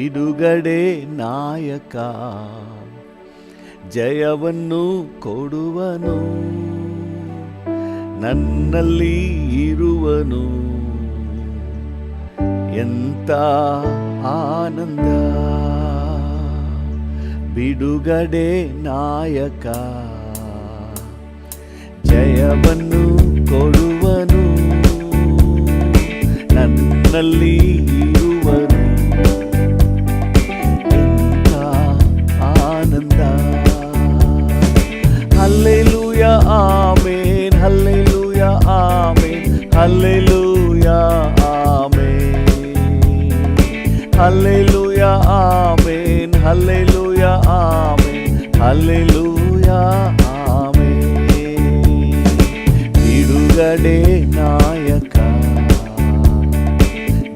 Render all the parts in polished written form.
ಬಿಡುಗಡೆ ನಾಯಕ, ಜಯವನ್ನು ಕೊಡುವನು, ನನ್ನಲ್ಲಿ ಇರುವನು. ಎಂತ ಆನಂದ, ಬಿಡುಗಡೆ ನಾಯಕ, ಜಯವನ್ನು ಕೊಡುವನು, ನನ್ನಲ್ಲಿ ಇರುವನು. ಎಂತ ಆನಂದ. Hallelujah amen, hallelujah amen, hallelujah amen, hallelujah amen, hallelujah amen, hallelujah amen. ಬಿಡುಗಡೆ ನಾಯಕ,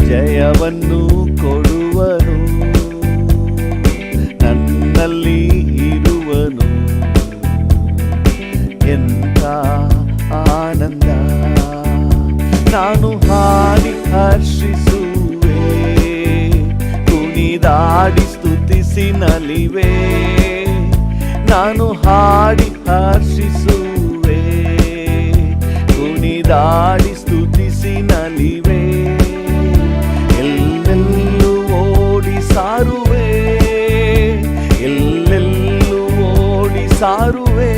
ಜಯವನ್ನು ಕೊಡುವನು, ನನ್ನಲ್ಲಿ ಇರುವನು. ಎಂತ ಆನಂದ. ನಾನು ಹಾಡಿ ಹರ್ಷಿಸುವೆ, ಕುಣಿದಾಡಿ ಸ್ತುತಿಸಿ ನಲಿವೆ. ನಾನು ಹಾಡಿ ಹರ್ಷಿಸುವೆ, ಕುಣಿದಾಡಿ ಸ್ತುತಿಸಿ ನಲಿವೆ. ಎಲ್ಲೆಲ್ಲೂ ಓಡಿ ಸಾರುವೆ, ಎಲ್ಲೆಲ್ಲೂ ಓಡಿ ಸಾರುವೆ.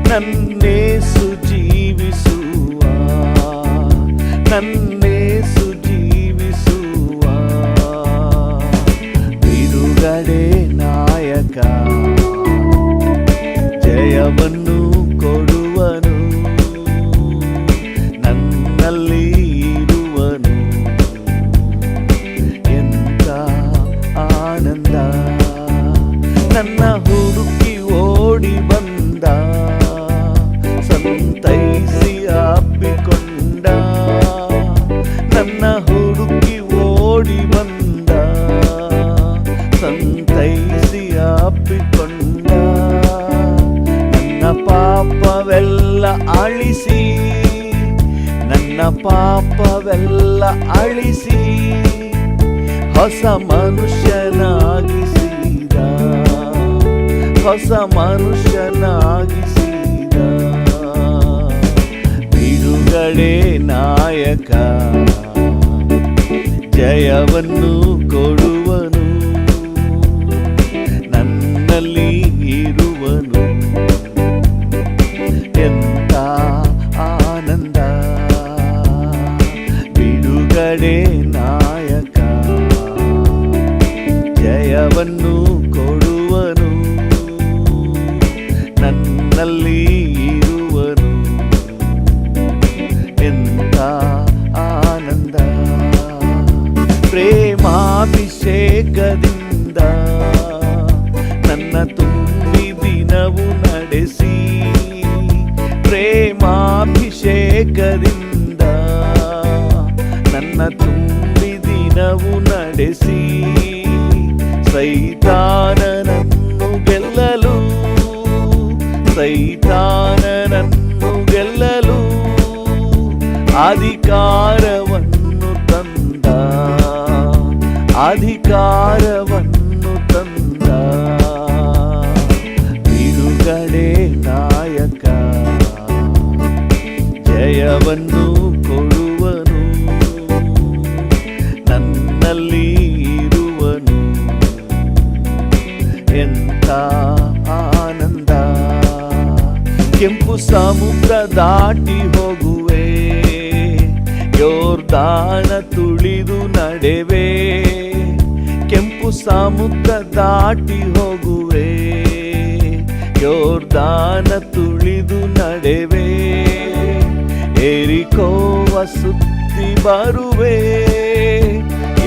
ನನ್ನೇಸು ಜೀವಿಸುವ, ನನ್ನೇಸು ಜೀವಿಸುವ. ಬಿಡುಗಡೆ ನಾಯಕ, ಜಯವನ್ನು ಕೊಡುವನು, ನನ್ನಲ್ಲಿ ಇರುವನು. ಎಂತ ಆನಂದ. ನನ್ನ ಹುಡುಕಿ ಓಡಿ ಬಂದ, ಸಂತೈಸಿ ಅಪ್ಪಿಕೊಂಡ. ನನ್ನ ಹುಡುಕಿ ಓಡಿ ಬಂದ, ಸಂತೈಸಿ ಅಪ್ಪಿಕೊಂಡ. ನನ್ನ ಪಾಪವೆಲ್ಲ ಅಳಿಸಿ, ನನ್ನ ಪಾಪವೆಲ್ಲ ಅಳಿಸಿ, ಹೊಸ ಮನುಷ್ಯನಾಗಿಸಿದ, ಹೊಸ ಮನುಷ್ಯನಾಗಿಸಿದ. ಬಿಡುಗಡೆ ನಾಯಕ, ಜಯವನ್ನು ಕೊಡುವನು, ನನ್ನಲ್ಲಿ ಇರುವನು. ಎಂತ ಆನಂದ. ಬಿಡುಗಡೆ ನಾಯಕ, ಜಯವನ್ನು ಕೊಡುವನು, ನನ್ನಲ್ಲಿ ಇರುವನು. ಎಂತ ಆನಂದ. ಪ್ರೇಮಾಭಿಷೇಕದಿಂದ ನನ್ನ ತುಂಬಿ ದಿನವು ನಡೆಸಿ, ಪ್ರೇಮಾಭಿಷೇಕದಿಂದ ನನ್ನ ತುಂಬಿ ದಿನವು ನಡೆಸಿ. ಸೈತಾನನನ್ನು ಗೆಲ್ಲಲು, ಸೈತಾನನನ್ನು ಗೆಲ್ಲಲು ಅಧಿಕಾರವನ್ನು ತಂದ, ಅಧಿಕಾರವನ್ನು ತಂದ. ಬಿಡುಗಡೆ ನಾಯಕ, ಜಯವನ್ನು ಕೊಡುವನು, ನನ್ನಲ್ಲಿ ಇರುವನು. ಎಂತ ಆನಂದ. ಕೆಂಪು ಸಮುದ್ರ ದಾಟಿ ಹೋಗುವೆ, ಯೋರ್ದಾನ ತುಳಿದು ನಡೆವೆ. ಕೆಂಪು ಸಮುದ್ರ ದಾಟಿ ಹೋಗುವೆ, ಯೋರ್ದಾನ ತುಳಿದು ನಡೆವೆ. ಎರಿಕೋವ ಸುತ್ತಿ ಬರುವೆ,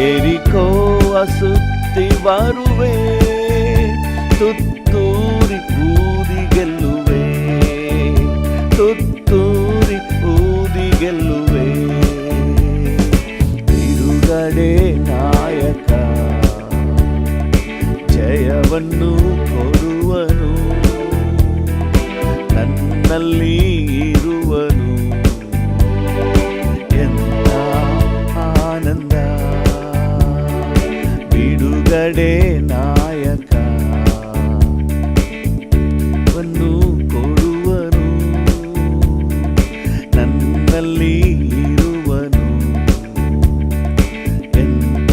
ಎರಿಕೋವ ಸುತ್ತಿ ಬರುವೆ. ತುತ್ತೂರಿ ಊದಿ ಗೆಲ್ಲುವೆ, ತುತ್ತೂರಿ ಊದಿ ಗೆಲ್ಲುವೆ. ಬಿಡುಗಡೆ ನಾಯಕ, ಜಯವನ್ನು ಕೊಡುವನು, ನನ್ನಲ್ಲಿ ಇರುವನು. ಎಂತ ಆನಂದ. ಬಿಡುಗಡೆ ನಾಯಕ ವನ್ನು ಕೊಡುವನು, ನನ್ನಲ್ಲಿ ಇರುವನು. ಎಂತ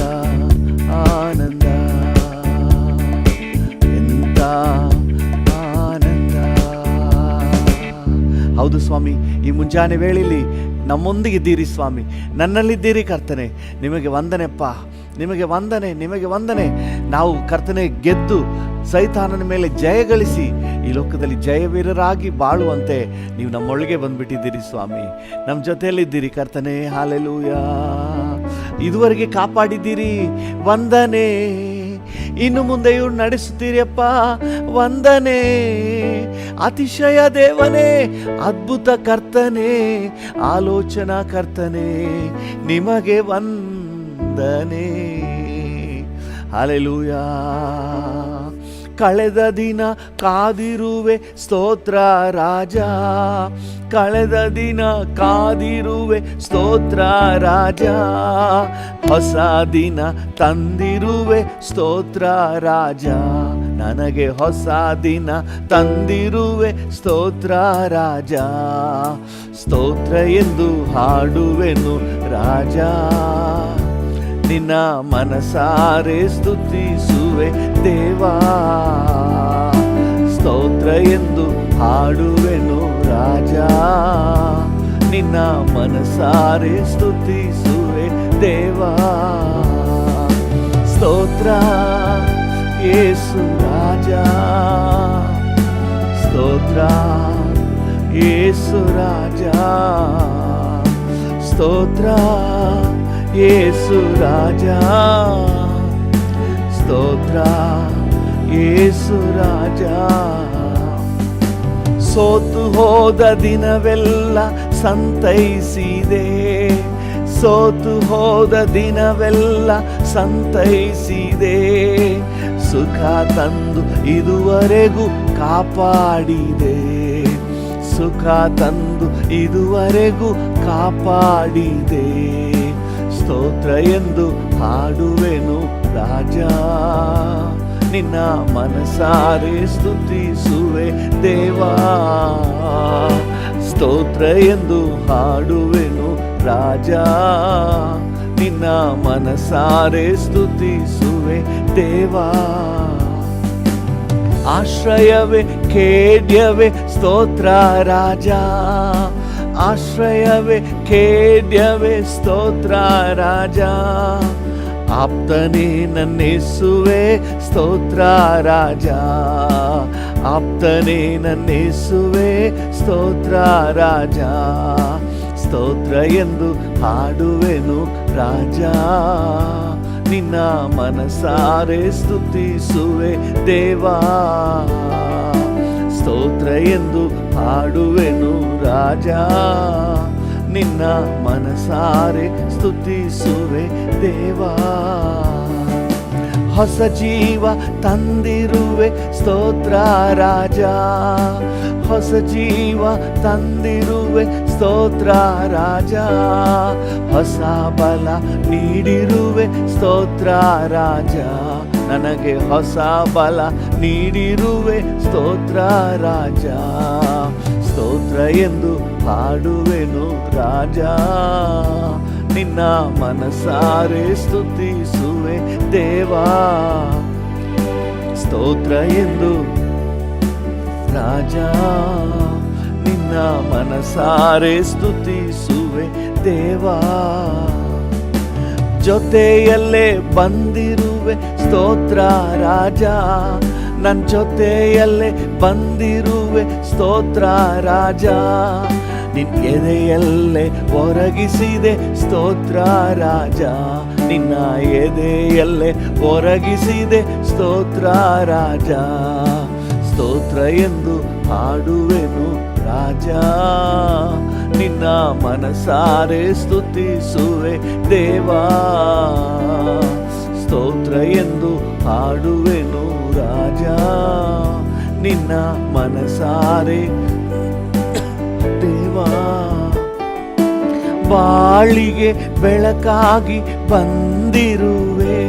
ಆನಂದ, ಎಂತ ಆನಂದ. ಹೌದು ಸ್ವಾಮಿ, ಈ ಮುಂಜಾನೆ ವೇಳೆಯಲ್ಲಿ ನಮ್ಮೊಂದಿಗಿದ್ದೀರಿ ಸ್ವಾಮಿ, ನನ್ನಲ್ಲಿದ್ದೀರಿ ಕರ್ತನೆ. ನಿಮಗೆ ವಂದನೆಪ್ಪ, ನಿಮಗೆ ವಂದನೆ, ನಿಮಗೆ ವಂದನೆ. ನಾವು ಕರ್ತನೆ ಗೆದ್ದು ಸೈತಾನನ ಮೇಲೆ ಜಯಗಳಿಸಿ ಈ ಲೋಕದಲ್ಲಿ ಜಯವೀರರಾಗಿ ಬಾಳುವಂತೆ ನೀವು ನಮ್ಮೊಳಗೆ ಬಂದ್ಬಿಟ್ಟಿದ್ದೀರಿ ಸ್ವಾಮಿ. ನಮ್ಮ ಜೊತೆಯಲ್ಲಿದ್ದೀರಿ ಕರ್ತನೆ. ಹಾಲೆಲೂಯಾ. ಇದುವರೆಗೆ ಕಾಪಾಡಿದ್ದೀರಿ, ವಂದನೆ. ಇನ್ನು ಮುಂದೆಯೂ ನಡೆಸುತ್ತೀರಿಯಪ್ಪ, ವಂದನೆ. ಅತಿಶಯ ದೇವನೇ, ಅದ್ಭುತ ಕರ್ತನೆ, ಆಲೋಚನಾ ಕರ್ತನೆ, ನಿಮಗೆ ವಂದನೆ. ಹಲ್ಲೆಲೂಯಾ. ಕಳೆದ ದಿನ ಕಾದಿರುವೆ ಸ್ತೋತ್ರ ರಾಜ, ಕಳೆದ ದಿನ ಕಾದಿರುವೆ ಸ್ತೋತ್ರ ರಾಜ. ಹೊಸ ದಿನ ತಂದಿರುವೆ ಸ್ತೋತ್ರ ರಾಜ, ನನಗೆ ಹೊಸ ದಿನ ತಂದಿರುವೆ ಸ್ತೋತ್ರ ರಾಜ. ಸ್ತೋತ್ರ ಎಂದು ಹಾಡುವೆನು ರಾಜ, ನಿನ್ನ ಮನಸಾರೆ ಸ್ತುತಿಸುವೆ ದೇವಾ. ಸ್ತೋತ್ರ ಎಂದು ಹಾಡುವೆನು ರಾಜ, ನಿನ್ನ ಮನಸಾರೆ ಸ್ತುತಿಸುವೆ ದೇವಾ. ಸ್ತೋತ್ರ ಯೇಸು ರಾಜ, ಸ್ತೋತ್ರ ಯೇಸು ರಾಜ, ಸ್ತೋತ್ರ ಯೇಸು ರಾಜ, ಸ್ತೋತ್ರ ಯೇಸು ರಾಜ. ಸೋತು ಹೋದ ದಿನವೆಲ್ಲ ಸಂತೈಸಿದೆ, ಸೋತು ಹೋದ ದಿನವೆಲ್ಲ ಸಂತೈಸಿದೆ. ಸುಖ ತಂದು ಇದುವರೆಗೂ ಕಾಪಾಡಿದೆ, ಸುಖ ತಂದು ಇದುವರೆಗೂ ಕಾಪಾಡಿದೆ. ಸ್ತೋತ್ರ ಎಂದು ಹಾಡುವೆನು ರಾಜ, ನಿನ್ನ ಮನಸಾರೆ ಸ್ತುತಿಸುವೆ ದೇವಾ. ಸ್ತೋತ್ರ ಎಂದು ಹಾಡುವೆನು ರಾಜ, ನಿನ್ನ ಮನಸಾರೆ ಸ್ತುತಿಸುವೆ ದೇವಾ. ಆಶ್ರಯವೇ ಖೇಡ್ಯವೇ ಸ್ತೋತ್ರ ರಾಜ, ಆಶ್ರಯವೇ ಖೇಡ್ಯವೇ ಸ್ತೋತ್ರ ರಾಜ. ಆಪ್ತನೇ ನನ್ನೇಸುವೆ ಸ್ತೋತ್ರ ರಾಜ, ಆಪ್ತನೇ ನನ್ನೇಸುವೆ ಸ್ತೋತ್ರ ರಾಜ. ಸ್ತೋತ್ರ ಎಂದು ಹಾಡುವೆನು ರಾಜ, ನಿನ್ನ ಮನಸಾರೆ ಸ್ತುತಿಸುವೆ ದೇವಾ. ಸ್ತೋತ್ರ ಎಂದು ಹಾಡುವೆನು ರಾಜ, ನಿನ್ನ ಮನಸಾರೆ ಸ್ತುತಿಸುವೆ ದೇವಾ. ಹೊಸ ಜೀವ ತಂದಿರುವೆ ಸ್ತೋತ್ರ ರಾಜ, ಹೊಸ ಜೀವ ತಂದಿರುವೆ ಸ್ತೋತ್ರ ರಾಜ. ಹೊಸ ಬಲ ನೀಡಿರುವೆ ಸ್ತೋತ್ರ ರಾಜ, ನನಗೆ ಹೊಸ ಬಲ ನೀಡಿರುವೆ ಸ್ತೋತ್ರ ರಾಜ. ಸ್ತೋತ್ರ ಎಂದು ಹಾಡುವೆನು ರಾಜ, ನಿನ್ನ ಮನಸಾರೆ ಸ್ತುತಿಸುವೆ ದೇವಾ. ಸ್ತೋತ್ರ ಎಂದು ರಾಜ, ನಿನ್ನ ಮನಸಾರೆ ಸ್ತುತಿಸುವೆ ದೇವಾ. ಜೊತೆಯಲ್ಲೇ ಬಂದಿರುವೆ ಸ್ತೋತ್ರ ರಾಜ, ನನ್ನ ಜೊತೆಯಲ್ಲೇ ಬಂದಿರುವೆ ಸ್ತೋತ್ರ ರಾಜ. ನಿನ್ನ ಎದೆಯಲ್ಲೇ ಒರಗಿಸಿದೆ ಸ್ತೋತ್ರ ರಾಜ, ನಿನ್ನ ಎದೆಯಲ್ಲೇ ಒರಗಿಸಿದೆ ಸ್ತೋತ್ರ ರಾಜ. ಸ್ತೋತ್ರ ಎಂದು ಹಾಡುವೆನು ರಾಜ, ನಿನ್ನ ಮನಸಾರೆ ಸ್ತುತಿಸುವೆ ದೇವಾ. ಸ್ತೋತ್ರ ಎಂದು ಹಾಡುವೆನು ರಾಜ, ನಿನ್ನ ಮನಸಾರೆ ದೇವಾ. ಬಾಳಿಗೆ ಬೆಳಕಾಗಿ ಬಂದಿರುವೆ,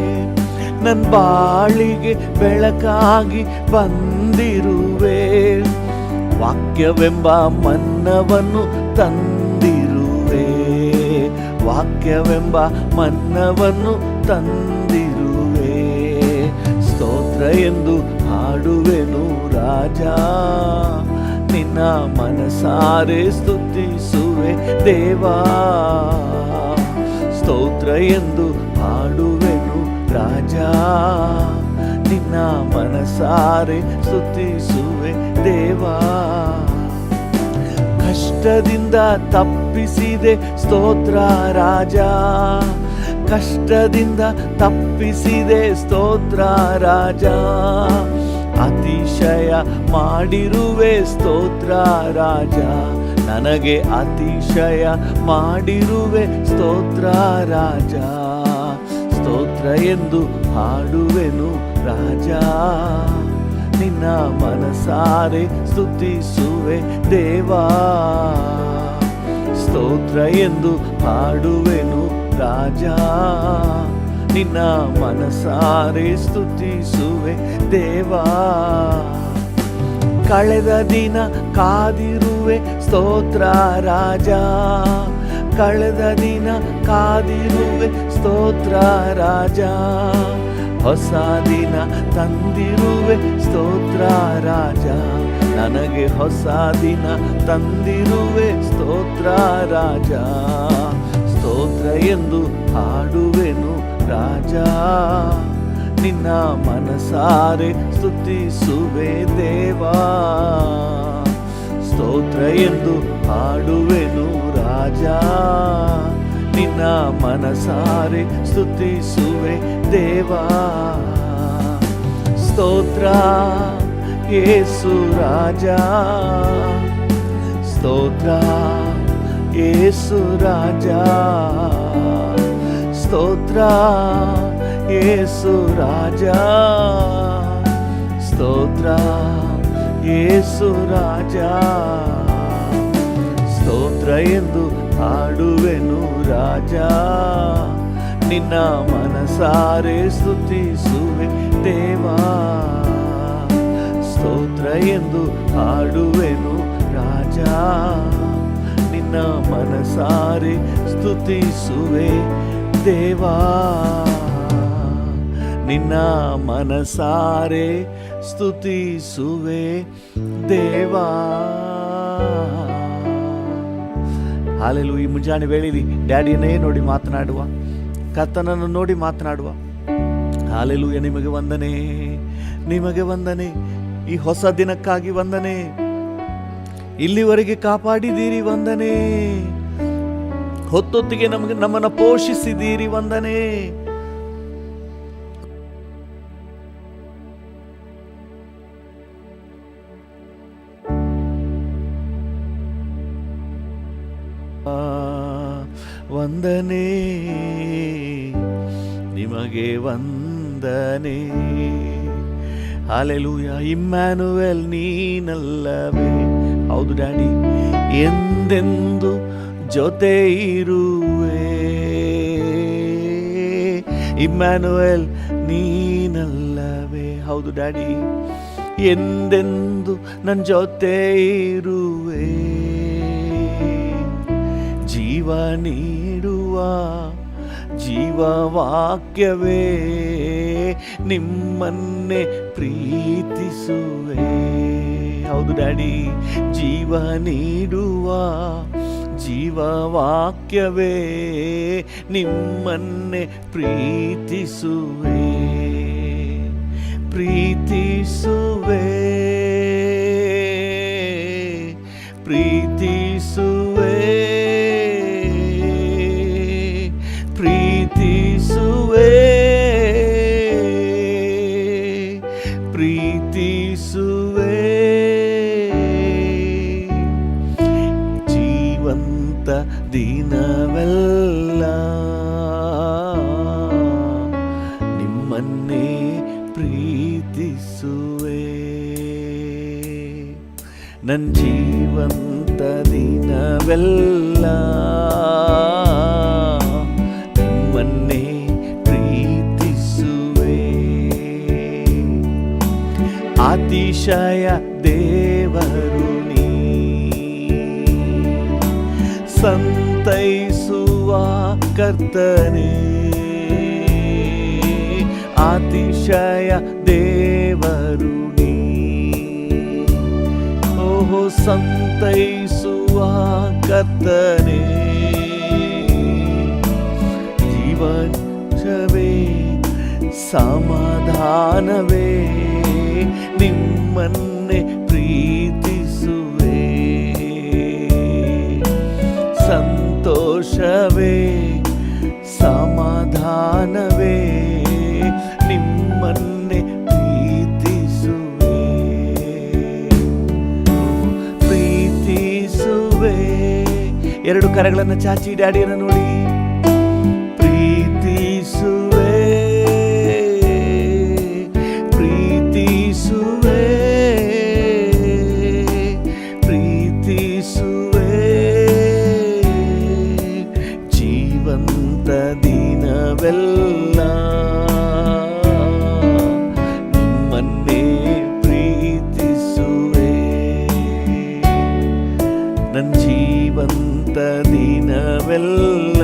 ನನ್ನ ಬಾಳಿಗೆ ಬೆಳಕಾಗಿ ಬಂದಿರುವೆ. ವಾಕ್ಯವೆಂಬ ಮನ್ನವನ್ನು ತಂದಿರುವೆ, ವಾಕ್ಯವೆಂಬ ಮನ್ನವನ್ನು ತಂದಿರುವೆ. ಸ್ತೋತ್ರ ಎಂದು ಹಾಡುವೆನು ರಾಜ, ನಿನ್ನ ಮನಸಾರೆ ಸ್ತುತಿಸುವೆ ದೇವಾ. ಸ್ತೋತ್ರ ಎಂದು ಹಾಡುವೆನು ರಾಜ, ನಿನ್ನ ಮನಸಾರೆ ಸ್ತುತಿಸುವೆ ದೇವಾ. ಕಷ್ಟದಿಂದ ತಪ್ಪಿಸಿದೆ ಸ್ತೋತ್ರ ರಾಜ, ಕಷ್ಟದಿಂದ ತಪ್ಪಿಸಿದೆ ಸ್ತೋತ್ರ ರಾಜ. ಅತಿಶಯ ಮಾಡಿರುವೆ ಸ್ತೋತ್ರ ರಾಜ, ನನಗೆ ಅತಿಶಯ ಮಾಡಿರುವೆ ಸ್ತೋತ್ರ ರಾಜ. ಸ್ತೋತ್ರ ಎಂದು ಹಾಡುವೆನು ರಾಜ, ನಿನ್ನ ಮನಸಾರೆ ಸ್ತುತಿಸುವೆ ದೇವಾ. ಸ್ತೋತ್ರ ಎಂದು ಹಾಡುವೆನು ರಾಜ, ನಿನ್ನ ಮನಸಾರೆ ಸ್ತುತಿಸುವೆ ದೇವಾ. ಕಳೆದ ದಿನ ಕಾದಿರುವೆ ಸ್ತೋತ್ರ ರಾಜ, ಕಳೆದ ದಿನ ಕಾದಿರುವೆ ಸ್ತೋತ್ರ ರಾಜ. ಹೊಸ ದಿನ ತಂದಿರುವೆ ಸ್ತೋತ್ರ ರಾಜ, ನನಗೆ ಹೊಸ ದಿನ ತಂದಿರುವೆ ಸ್ತೋತ್ರ ರಾಜ. ಸ್ತೋತ್ರ ಎಂದು ಹಾಡುವೆನು ರಾಜ, ನಿನ್ನ ಮನಸಾರೆ ಸ್ತುತಿಸುವೆ ದೇವಾ. ಸ್ತೋತ್ರ ಎಂದು ಹಾಡುವೆನು ರಾಜ, ನಿನ್ನ ಮನಸಾರೆ ಸ್ತುತಿಸುವೆ ದೇವಾ. ಸ್ತೋತ್ರ ಯೇಸು ರಾಜ, ಸ್ತೋತ್ರ ಯೇಸು ರಾಜ, ಸ್ತೋತ್ರ ಯೇಸು ರಾಜ, ಸ್ತೋತ್ರ ಯೇಸು ರಾಜ. ಸ್ತೋತ್ರ ಎಂದು ಹಾಡುವೆನು ರಾಜ, ನಿನ್ನ ಮನಸಾರೆ ಸ್ತುತಿಸುವೆ ದೇವಾ. ಸ್ತೋತ್ರ ಎಂದು ಹಾಡುವೆನು ರಾಜ, ನಿನ್ನ ಮನಸಾರೆ ಸ್ತುತಿಸುವೆ ದೇವಾ. ನಿನ್ನ ಮನಸಾರೆ ಸ್ತುತಿಸುವೆ ದೇವಾ. ಹಾಲೆಲು ಈ ಮುಂಜಾನೆ ವೇಳೆಯಲ್ಲಿ ಡ್ಯಾಡಿಯನ್ನೇ ನೋಡಿ ಮಾತನಾಡುವ, ಕರ್ತನನ್ನು ನೋಡಿ ಮಾತನಾಡುವ. ಹಾಲೆಲೂಯ, ನಿಮಗೆ ವಂದನೆ, ನಿಮಗೆ ವಂದನೆ. ಈ ಹೊಸ ದಿನಕ್ಕಾಗಿ ವಂದನೆ, ಇಲ್ಲಿವರೆಗೆ ಕಾಪಾಡಿದ್ದೀರಿ ವಂದನೆ, ಹೊತ್ತೊತ್ತಿಗೆ ನಮ್ಮನ್ನು ಪೋಷಿಸಿದ್ದೀರಿ ವಂದನೆ. ವಂದನೆ, ನಿಮಗೆ ವಂದನೆ. ಹಾಲೆಲೂಯ. ಇಮ್ಯಾನುವೆಲ್ ನೀನಲ್ಲವೇ? ಹೌದು ಡ್ಯಾಡಿ, ಎಂದೆಂದು ಜೊತೆ ಇರುವೆ. ಇಮ್ಯಾನುವೆಲ್ ನೀನಲ್ಲವೇ? ಹೌದು ಡ್ಯಾಡಿ, ಎಂದೆಂದು ನನ್ನ ಜೊತೆ ಇರುವೆ. ಜೀವ ನೀಡುವ ಜೀವವಾಕ್ಯವೇ, ನಿಮ್ಮನ್ನೇ ಪ್ರೀತಿಸುವೆ. ಹೌದು ಡ್ಯಾಡಿ, ಜೀವ ನೀಡುವ ಜೀವವಾಕ್ಯವೇ, ನಿಮ್ಮನ್ನೇ ಪ್ರೀತಿಸುವೆ, ಪ್ರೀತಿಸುವೆ, ಪ್ರೀತಿಸುವೆ, ಪ್ರೀತಿಸುವೆ, ಪ್ರೀತಿಸುವೆ. ಜೀವಂತ ದಿನವೆಲ್ಲ ನಿಮ್ಮನ್ನೇ ಪ್ರೀತಿಸುವೆ. ನನ್ನ ಜೀವಂತ ದಿನವೆಲ್ಲ ನಿಮ್ಮನ್ನೇ ಪ್ರೀತಿಸುವೆ. ಅತಿಶಯ ದೇವರು ನೀ, ಸಂತೈಸುವ ಕರ್ತನೇ, ಅತಿಶಯ ದೇವರು ನೀ, ಓಹೋ ಸಂತೈಸುವ ಕರ್ತನೇ, ಜೀವಂಶವೇ ಸಮಾಧಾನವೇ ನಿಮ್ಮನ್ನೇ ಪ್ರೀತಿಸುವೆ, ಸಂತೋಷವೇ ಸಮಾಧಾನವೇ ನಿಮ್ಮನ್ನೇ ಪ್ರೀತಿಸುವೆ, ಪ್ರೀತಿಸುವೆ. ಎರಡು ಕರಗಳನ್ನು ಚಾಚಿ ಡ್ಯಾಡಿಯನ್ನು ನೋಡಿ, ಪ್ರೀತಿಸುವೆ, ಪ್ರೀತಿಸುವೆ, ಪ್ರೀತಿಸುವೆ, ಜೀವಂತ ದಿನವೆಲ್ಲ ನಿಮ್ಮನ್ನೇ ಪ್ರೀತಿಸುವೆ, ನನ್ನ ಜೀವಂತ ದಿನವೆಲ್ಲ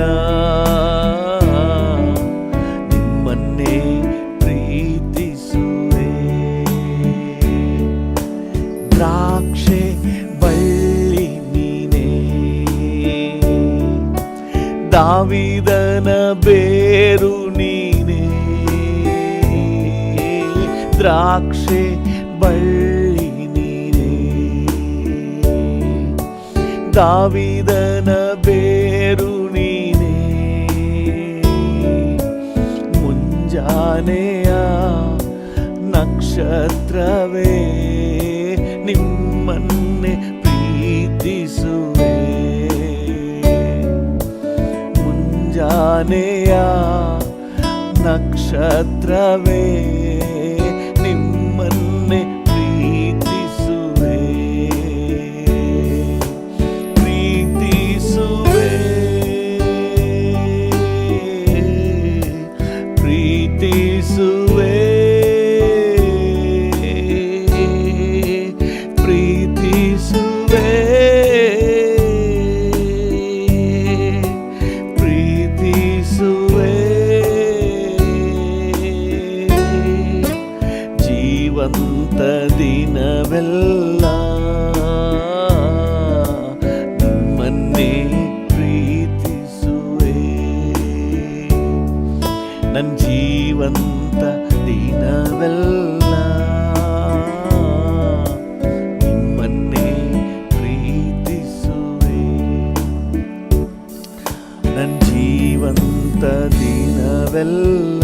ನಿಮ್ಮನ್ನೇ ಪ್ರೀತಿಸುವೆ. ದ್ರಾಕ್ಷೆ ಬಳ್ಳಿ ನೀನೇ, ದಾವೀದನ ಬೇರು ನೀನೇ, ದ್ರಾಕ್ಷೆ ಬಳ್ಳಿ ನೀನೇ, ದಾವೀದನ ಬೇರು ನೀನೇ, ಮುಂಜಾನೆಯ ನಕ್ಷತ್ರವೇ ನಿಮ್ಮನ್ನೇ ಪ್ರೀತಿಸುವೆ, ಮುಂಜಾನೆಯ ನಕ್ಷತ್ರವೇ ನಿಮ್ಮನ್ನೇ ಪ್ರೀತಿಸುವೆ, ಪ್ರೀತಿಸುವೆ, ಪ್ರೀತಿಸುವೆ, ಪ್ರೀತಿಸುವೆ, ಪ್ರೀತಿಸುವೆ, ಜೀವಂತ ದಿನವೆಲ್ಲ ನಿಮ್ಮನ್ನೇ ಪ್ರೀತಿಸುವೆ, ನನ್ನ ಜೀವಂತ ದಿನವೆಲ್ಲ ನಿಮ್ಮನ್ನೇ ಪ್ರೀತಿಸುವೆ, ನನ್ನ ಜೀವಂತ ದಿನವೆಲ್ಲ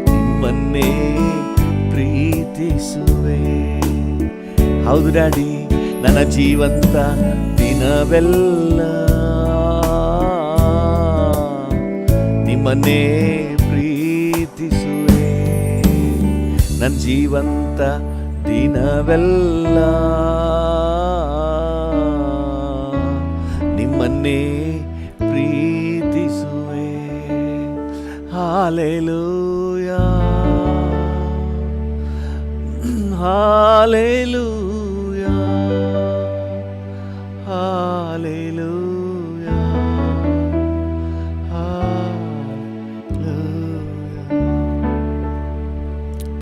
ನಿಮ್ಮನ್ನೇ ಪ್ರೀತಿಸುವೆ. ಹೌದು ಡ್ಯಾಡಿ, ನನ್ನ ಜೀವಂತ ದಿನವೆಲ್ಲ ನಿಮ್ಮನ್ನೇ ಪ್ರೀತಿಸುವೆ, ನನ್ನ ಜೀವಂತ ದಿನವೆಲ್ಲ ನಿಮ್ಮನ್ನೇ ಪ್ರೀತಿಸುವೆ. Hallelujah, hallelujah, hallelujah, hallelujah.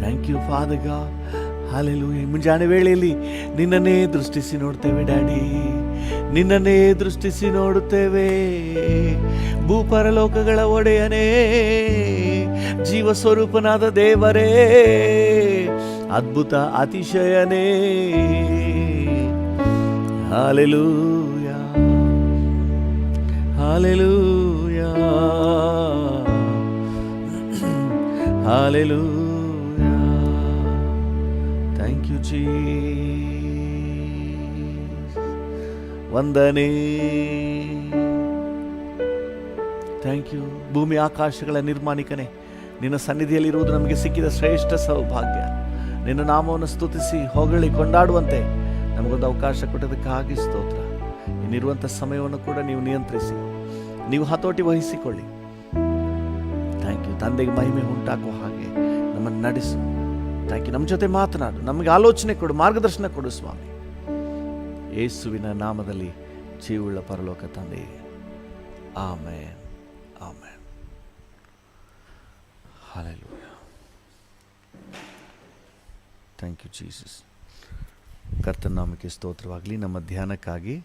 Thank you father God. Hallelujah. ಮುಂಜಾನೆ ವೇಳೆಯಲ್ಲಿ ನಿನ್ನನ್ನೇ ದೃಷ್ಟಿಸಿ ನೋಡ್ತೇವೆ ಡ್ಯಾಡಿ, ನಿನ್ನನ್ನೇ ದೃಷ್ಟಿಸಿ ನೋಡುತ್ತೇವೆ. ಭೂಪರಲೋಕಗಳ ಒಡೆಯನೇ, ಜೀವ ಸ್ವರೂಪನಾದ ದೇವರೇ, ಅದ್ಭುತ ಅತಿಶಯನೇ. Hallelujah, hallelujah, hallelujah. Thank you Jesus. ವಂದನೆ. Thank you. ಭೂಮಿ ಆಕಾಶಗಳ ನಿರ್ಮಾಣಿಕನೇ, ನಿನ್ನ ಸನ್ನಿಧಿಯಲ್ಲಿರುವುದು ನಮಗೆ ಸಿಕ್ಕಿದ ಶ್ರೇಷ್ಠ ಸೌಭಾಗ್ಯ. ನಿನ್ನ ನಾಮವನ್ನು ಸ್ತುತಿಸಿ ಹೊಗಳಿ ಕೊಂಡಾಡುವಂತೆ ನಮಗೊಂದು ಅವಕಾಶ ಕೊಟ್ಟದಕ್ಕಾಗಿ ಸ್ತೋತ್ರ. ಇನ್ನಿರುವಂಥ ಸಮಯವನ್ನು ಕೂಡ ನೀವು ನಿಯಂತ್ರಿಸಿ, ನೀವು ಹತೋಟಿ ವಹಿಸಿಕೊಳ್ಳಿ. Thank you. ತಂದೆಗೆ ಮಹಿಮೆ ಉಂಟಾಗುವ ಹಾಗೆ ನಮ್ಮನ್ನು ನಡೆಸು. Thank you. ನಮ್ಮ ಜೊತೆ ಮಾತನಾಡು, ನಮಗೆ ಆಲೋಚನೆ ಕೊಡು, ಮಾರ್ಗದರ್ಶನ ಕೊಡು ಸ್ವಾಮಿ. ಯೇಸುವಿನ ನಾಮದಲ್ಲಿ ಜೀವವುಳ್ಳ ಪರಲೋಕ ತಂದೆ, amen, amen. Hallelujah. Thank you Jesus. ಕರ್ತನ ನಾಮಕ್ಕೆ ಸ್ತೋತ್ರವಾಗಲಿ. ನಮ್ಮ ಧ್ಯಾನಕ್ಕಾಗಿ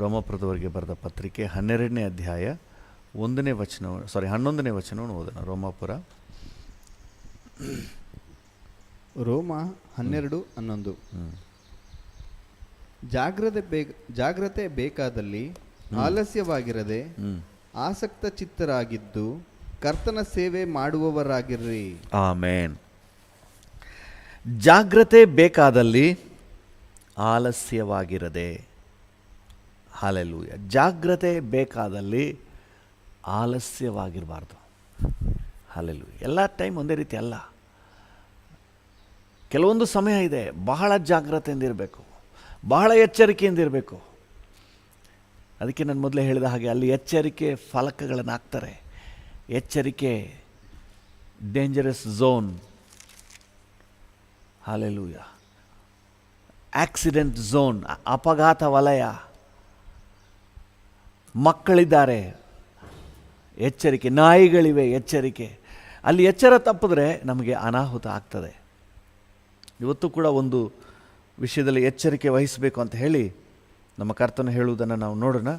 ರೋಮಾಪುರದವರಿಗೆ ಬರೆದ ಪತ್ರಿಕೆ 12ನೇ ಅಧ್ಯಾಯ 11ನೇ ವಚನವನ್ನು ಓದೋಣ. ರೋಮಾಪುರ ರೋಮ 12:11. ಜಾಗ್ರತೆ ಬೇಕಾದಲ್ಲಿ ಆಲಸ್ಯವಾಗಿರದೆ ಆಸಕ್ತ ಚಿತ್ತರಾಗಿದ್ದು ಕರ್ತನ ಸೇವೆ ಮಾಡುವವರಾಗಿರ್ರಿ. ಆಮೆನ್. ಜಾಗ್ರತೆ ಬೇಕಾದಲ್ಲಿ ಆಲಸ್ಯವಾಗಿರದೆ. ಹಲ್ಲೆಲೂಯಾ. ಜಾಗ್ರತೆ ಬೇಕಾದಲ್ಲಿ ಆಲಸ್ಯವಾಗಿರಬಾರ್ದು. ಹಲ್ಲೆಲೂಯಾ. ಎಲ್ಲ ಟೈಮ್ ಒಂದೇ ರೀತಿ ಅಲ್ಲ. ಕೆಲವೊಂದು ಸಮಯ ಇದೆ, ಬಹಳ ಜಾಗ್ರತೆಯಿಂದ ಇರಬೇಕು, ಬಹಳ ಎಚ್ಚರಿಕೆಯಿಂದ ಇರಬೇಕು. ಅದಕ್ಕೆ ನಾನು ಮೊದಲೇ ಹೇಳಿದ ಹಾಗೆ ಅಲ್ಲಿ ಎಚ್ಚರಿಕೆ ಫಲಕಗಳನ್ನು ಹಾಕ್ತಾರೆ. ಎಚ್ಚರಿಕೆ dangerous zone. Hallelujah. Accident zone, ಅಪಘಾತ ವಲಯ. ಮಕ್ಕಳಿದ್ದಾರೆ, ಎಚ್ಚರಿಕೆ. ನಾಯಿಗಳಿವೆ, ಎಚ್ಚರಿಕೆ. ಅಲ್ಲಿ ಎಚ್ಚರ ತಪ್ಪಿದ್ರೆ ನಮಗೆ ಅನಾಹುತ ಆಗ್ತದೆ. ಇವತ್ತು ಕೂಡ ಒಂದು ವಿಷಯದಲ್ಲಿ ಎಚ್ಚರಿಕೆ ವಹಿಸಬೇಕು ಅಂತ ಹೇಳಿ ನಮ್ಮ ಕರ್ತನು ಹೇಳುವುದನ್ನು ನಾವು ನೋಡೋಣ.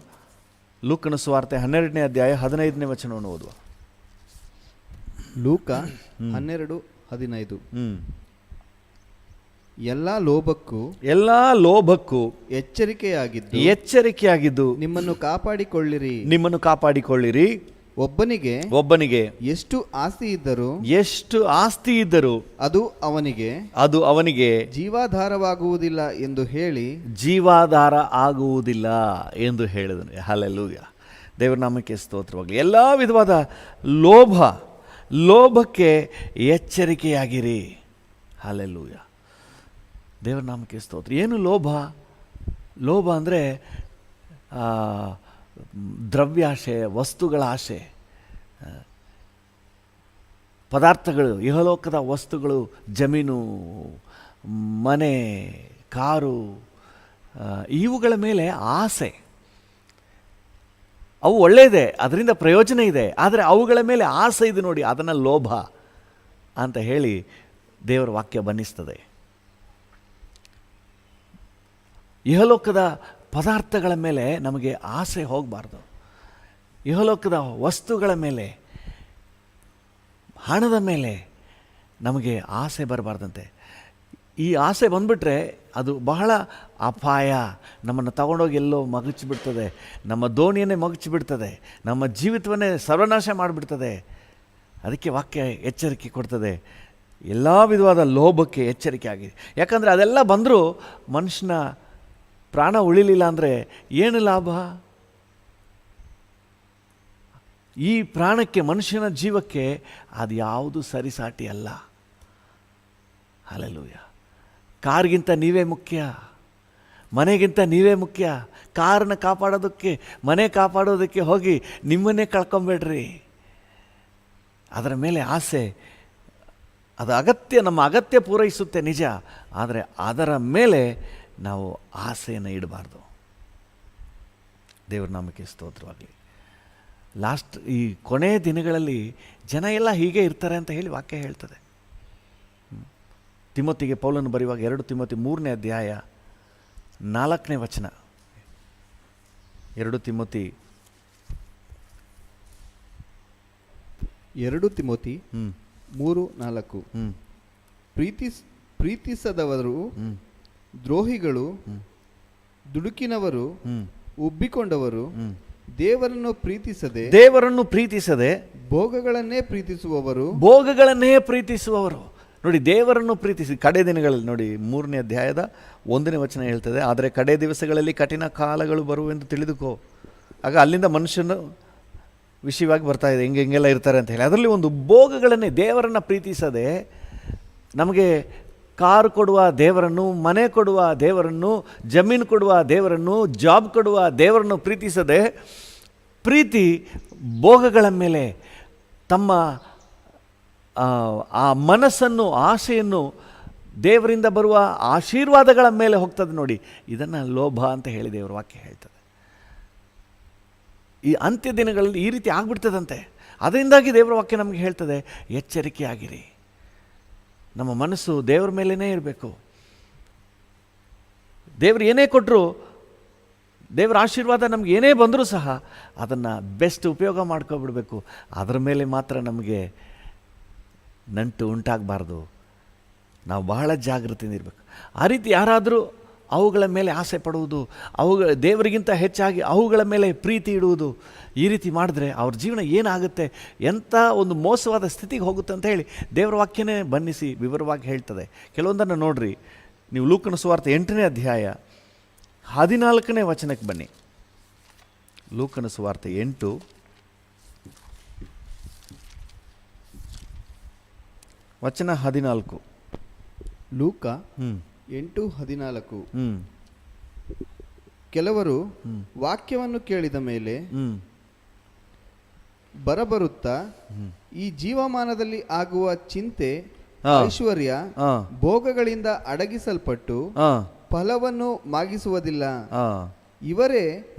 ಲೂಕನ ಸುವಾರ್ತೆ 12ನೇ ಅಧ್ಯಾಯ 15ನೇ ವಚನವನ್ನು ಓದುವ. ಲೂಕ 12:15. ಎಲ್ಲ ಲೋಭಕ್ಕೂ ಎಚ್ಚರಿಕೆಯಾಗಿದ್ದು ನಿಮ್ಮನ್ನು ಕಾಪಾಡಿಕೊಳ್ಳಿರಿ. ಒಬ್ಬನಿಗೆ ಎಷ್ಟು ಆಸ್ತಿ ಇದ್ದರೂ ಅದು ಅವನಿಗೆ ಜೀವಾಧಾರ ಎಂದು ಹೇಳಿದನು. ಹಲ್ಲೆಲೂಯಾ. ದೇವರ ನಾಮಕ್ಕೆ ಸ್ತೋತ್ರವಾಗಲಿ. ಎಲ್ಲ ವಿಧವಾದ ಲೋಭಕ್ಕೆ ಎಚ್ಚರಿಕೆಯಾಗಿರಿ. ಹಲ್ಲೆಲೂಯಾ. ದೇವರ ನಾಮಕ್ಕೆ ಸ್ತೋತ್ರ. ಏನು ಲೋಭ ಅಂದರೆ ದ್ರವ್ಯಾಶೆ, ವಸ್ತುಗಳ ಆಸೆ, ಪದಾರ್ಥಗಳು, ಇಹಲೋಕದ ವಸ್ತುಗಳು, ಜಮೀನು, ಮನೆ, ಕಾರು, ಇವುಗಳ ಮೇಲೆ ಆಸೆ. ಅವು ಒಳ್ಳೆಯದೇ, ಅದರಿಂದ ಪ್ರಯೋಜನ ಇದೆ. ಆದರೆ ಅವುಗಳ ಮೇಲೆ ಆಸೆ ಇದೆ ನೋಡಿ, ಅದನ್ನು ಲೋಭ ಅಂತ ಹೇಳಿ ದೇವರ ವಾಕ್ಯ ಬಣ್ಣಿಸ್ತದೆ. ಇಹಲೋಕದ ಪದಾರ್ಥಗಳ ಮೇಲೆ ನಮಗೆ ಆಸೆ ಹೋಗಬಾರ್ದು. ಇಹಲೋಕದ ವಸ್ತುಗಳ ಮೇಲೆ, ಹಣದ ಮೇಲೆ ನಮಗೆ ಆಸೆ ಬರಬಾರ್ದಂತೆ. ಈ ಆಸೆ ಬಂದುಬಿಟ್ರೆ ಅದು ಬಹಳ ಅಪಾಯ. ನಮ್ಮನ್ನು ತಗೊಂಡೋಗಿ ಎಲ್ಲೋ ಮಗಚಿಬಿಡ್ತದೆ, ನಮ್ಮ ದೋಣಿಯನ್ನೇ ಮಗಚಿಬಿಡ್ತದೆ, ನಮ್ಮ ಜೀವಿತವನ್ನೇ ಸರ್ವನಾಶ ಮಾಡಿಬಿಡ್ತದೆ. ಅದಕ್ಕೆ ವಾಕ್ಯ ಎಚ್ಚರಿಕೆ ಕೊಡ್ತದೆ. ಎಲ್ಲ ವಿಧವಾದ ಲೋಭಕ್ಕೆ ಎಚ್ಚರಿಕೆ ಆಗಿದೆ. ಯಾಕಂದರೆ ಅದೆಲ್ಲ ಬಂದರೂ ಮನುಷ್ಯನ ಪ್ರಾಣ ಉಳಿಲಿಲ್ಲ ಅಂದರೆ ಏನು ಲಾಭ? ಈ ಪ್ರಾಣಕ್ಕೆ, ಮನುಷ್ಯನ ಜೀವಕ್ಕೆ ಅದು ಯಾವುದು ಸರಿಸಾಟಿ ಅಲ್ಲ. ಹಲ್ಲೆಲೂಯಾ. ಕಾರ್ಗಿಂತ ನೀವೇ ಮುಖ್ಯ, ಮನೆಗಿಂತ ನೀವೇ ಮುಖ್ಯ. ಕಾರನ್ನ ಕಾಪಾಡೋದಕ್ಕೆ, ಮನೆ ಕಾಪಾಡೋದಕ್ಕೆ ಹೋಗಿ ನಿಮ್ಮನ್ನೇ ಕಳ್ಕೊಂಬೇಡ್ರಿ. ಅದರ ಮೇಲೆ ಆಸೆ, ಅದು ಅಗತ್ಯ, ನಮ್ಮ ಅಗತ್ಯ ಪೂರೈಸುತ್ತೆ ನಿಜ. ಆದರೆ ಅದರ ಮೇಲೆ ನಾವು ಆಸೆಯನ್ನು ಇಡಬಾರ್ದು. ದೇವರ ನಾಮಕ್ಕೆ ಸ್ತೋತ್ರವಾಗಲಿ. ಈ ಕೊನೆಯ ದಿನಗಳಲ್ಲಿ ಜನ ಎಲ್ಲ ಹೀಗೆ ಇರ್ತಾರೆ ಅಂತ ಹೇಳಿ ವಾಕ್ಯ ಹೇಳ್ತದೆ. ತಿಮೋತಿಗೆ ಪೌಲನು ಬರೆಯುವಾಗ 2 ತಿಮೋತಿ 3ನೇ ಅಧ್ಯಾಯ 4ನೇ ವಚನ. 2 ತಿಮೋತಿ 3:4. ಪ್ರೀತಿಸದವರು, ದ್ರೋಹಿಗಳು, ದುಡುಕಿನವರು, ಉಬ್ಬಿಕೊಂಡವರು, ದೇವರನ್ನು ಪ್ರೀತಿಸದೆ ಭೋಗಗಳನ್ನೇ ಪ್ರೀತಿಸುವವರು. ನೋಡಿ, ದೇವರನ್ನು ಪ್ರೀತಿಸಿ. ಕಡೆ ದಿನಗಳಲ್ಲಿ ನೋಡಿ, 3ನೇ ಅಧ್ಯಾಯದ 1ನೇ ವಚನ ಹೇಳ್ತದೆ, ಆದರೆ ಕಡೆ ದಿವಸಗಳಲ್ಲಿ ಕಠಿಣ ಕಾಲಗಳು ಬರುವೆಂದು ತಿಳಿದುಕೋ. ಆಗ ಅಲ್ಲಿಂದ ಮನುಷ್ಯನು ವಿಷಯವಾಗಿ ಬರ್ತಾ ಇದೆ, ಹೆಂಗೆಲ್ಲ ಇರ್ತಾರೆ ಅಂತ ಹೇಳಿ. ಅದರಲ್ಲಿ ಒಂದು ಭೋಗಗಳನ್ನೇ, ದೇವರನ್ನು ಪ್ರೀತಿಸದೆ, ನಮಗೆ ಕಾರು ಕೊಡುವ ದೇವರನ್ನು, ಮನೆ ಕೊಡುವ ದೇವರನ್ನು, ಜಮೀನು ಕೊಡುವ ದೇವರನ್ನು, ಜಾಬ್ ಕೊಡುವ ದೇವರನ್ನು ಪ್ರೀತಿಸದೆ, ಪ್ರೀತಿ ಭೋಗಗಳ ಮೇಲೆ, ತಮ್ಮ ಆ ಮನಸ್ಸನ್ನು, ಆಸೆಯನ್ನು ದೇವರಿಂದ ಬರುವ ಆಶೀರ್ವಾದಗಳ ಮೇಲೆ ಹೋಗ್ತದೆ ನೋಡಿ. ಇದನ್ನು ಲೋಭ ಅಂತ ಹೇಳಿ ದೇವರ ವಾಕ್ಯ ಹೇಳ್ತದೆ. ಈ ಅಂತ್ಯ ದಿನಗಳಲ್ಲಿ ಈ ರೀತಿ ಆಗ್ಬಿಡ್ತದಂತೆ. ಅದರಿಂದಾಗಿ ದೇವರ ವಾಕ್ಯ ನಮಗೆ ಹೇಳ್ತದೆ, ಎಚ್ಚರಿಕೆಯಾಗಿರಿ. ನಮ್ಮ ಮನಸ್ಸು ದೇವರ ಮೇಲೇ ಇರಬೇಕು. ದೇವರು ಏನೇ ಕೊಟ್ಟರು, ದೇವರ ಆಶೀರ್ವಾದ ನಮ್ಗೆ ಏನೇ ಬಂದರೂ ಸಹ ಅದನ್ನು ಬೆಸ್ಟ್ ಉಪಯೋಗ ಮಾಡ್ಕೊಬಿಡ್ಬೇಕು. ಅದರ ಮೇಲೆ ಮಾತ್ರ ನಮಗೆ ನಂಟು ಉಂಟಾಗಬಾರ್ದು. ನಾವು ಬಹಳ ಜಾಗೃತಿಯಿಂದ ಇರಬೇಕು. ಆ ರೀತಿ ಯಾರಾದರೂ ಅವುಗಳ ಮೇಲೆ ಆಸೆ ಪಡುವುದು, ದೇವರಿಗಿಂತ ಹೆಚ್ಚಾಗಿ ಅವುಗಳ ಮೇಲೆ ಪ್ರೀತಿ ಇಡುವುದು, ಈ ರೀತಿ ಮಾಡಿದ್ರೆ ಅವ್ರ ಜೀವನ ಏನಾಗುತ್ತೆ, ಎಂಥ ಒಂದು ಮೋಸವಾದ ಸ್ಥಿತಿಗೆ ಹೋಗುತ್ತೆ ಅಂತ ಹೇಳಿ ದೇವರ ವಾಕ್ಯನೇ ಬನ್ನಿಸಿ ವಿವರವಾಗಿ ಹೇಳ್ತದೆ. ಕೆಲವೊಂದನ್ನು ನೋಡ್ರಿ ನೀವು. ಲೂಕನ ಸುವಾರ್ತೆ 8ನೇ ಅಧ್ಯಾಯ 14ನೇ ವಚನಕ್ಕೆ ಬನ್ನಿ. ಲೂಕನ ಸುವಾರ್ತೆ 8 ವಚನ 14. ಲೂಕ 8:14. ಹ್ಮ್. ಕೆಲವರು ವಾಕ್ಯವನ್ನು ಕೇಳಿದ ಮೇಲೆ ಬರಬರುತ್ತಾ ಈ ಜೀವಮಾನದಲ್ಲಿ ಆಗುವ ಚಿಂತೆ, ಐಶ್ವರ್ಯ, ಭೋಗಗಳಿಂದ ಅಡಗಿಸಲ್ಪಟ್ಟು ಫಲವನ್ನು ಮಾಗಿಸುವುದಿಲ್ಲ. ಇವರೇ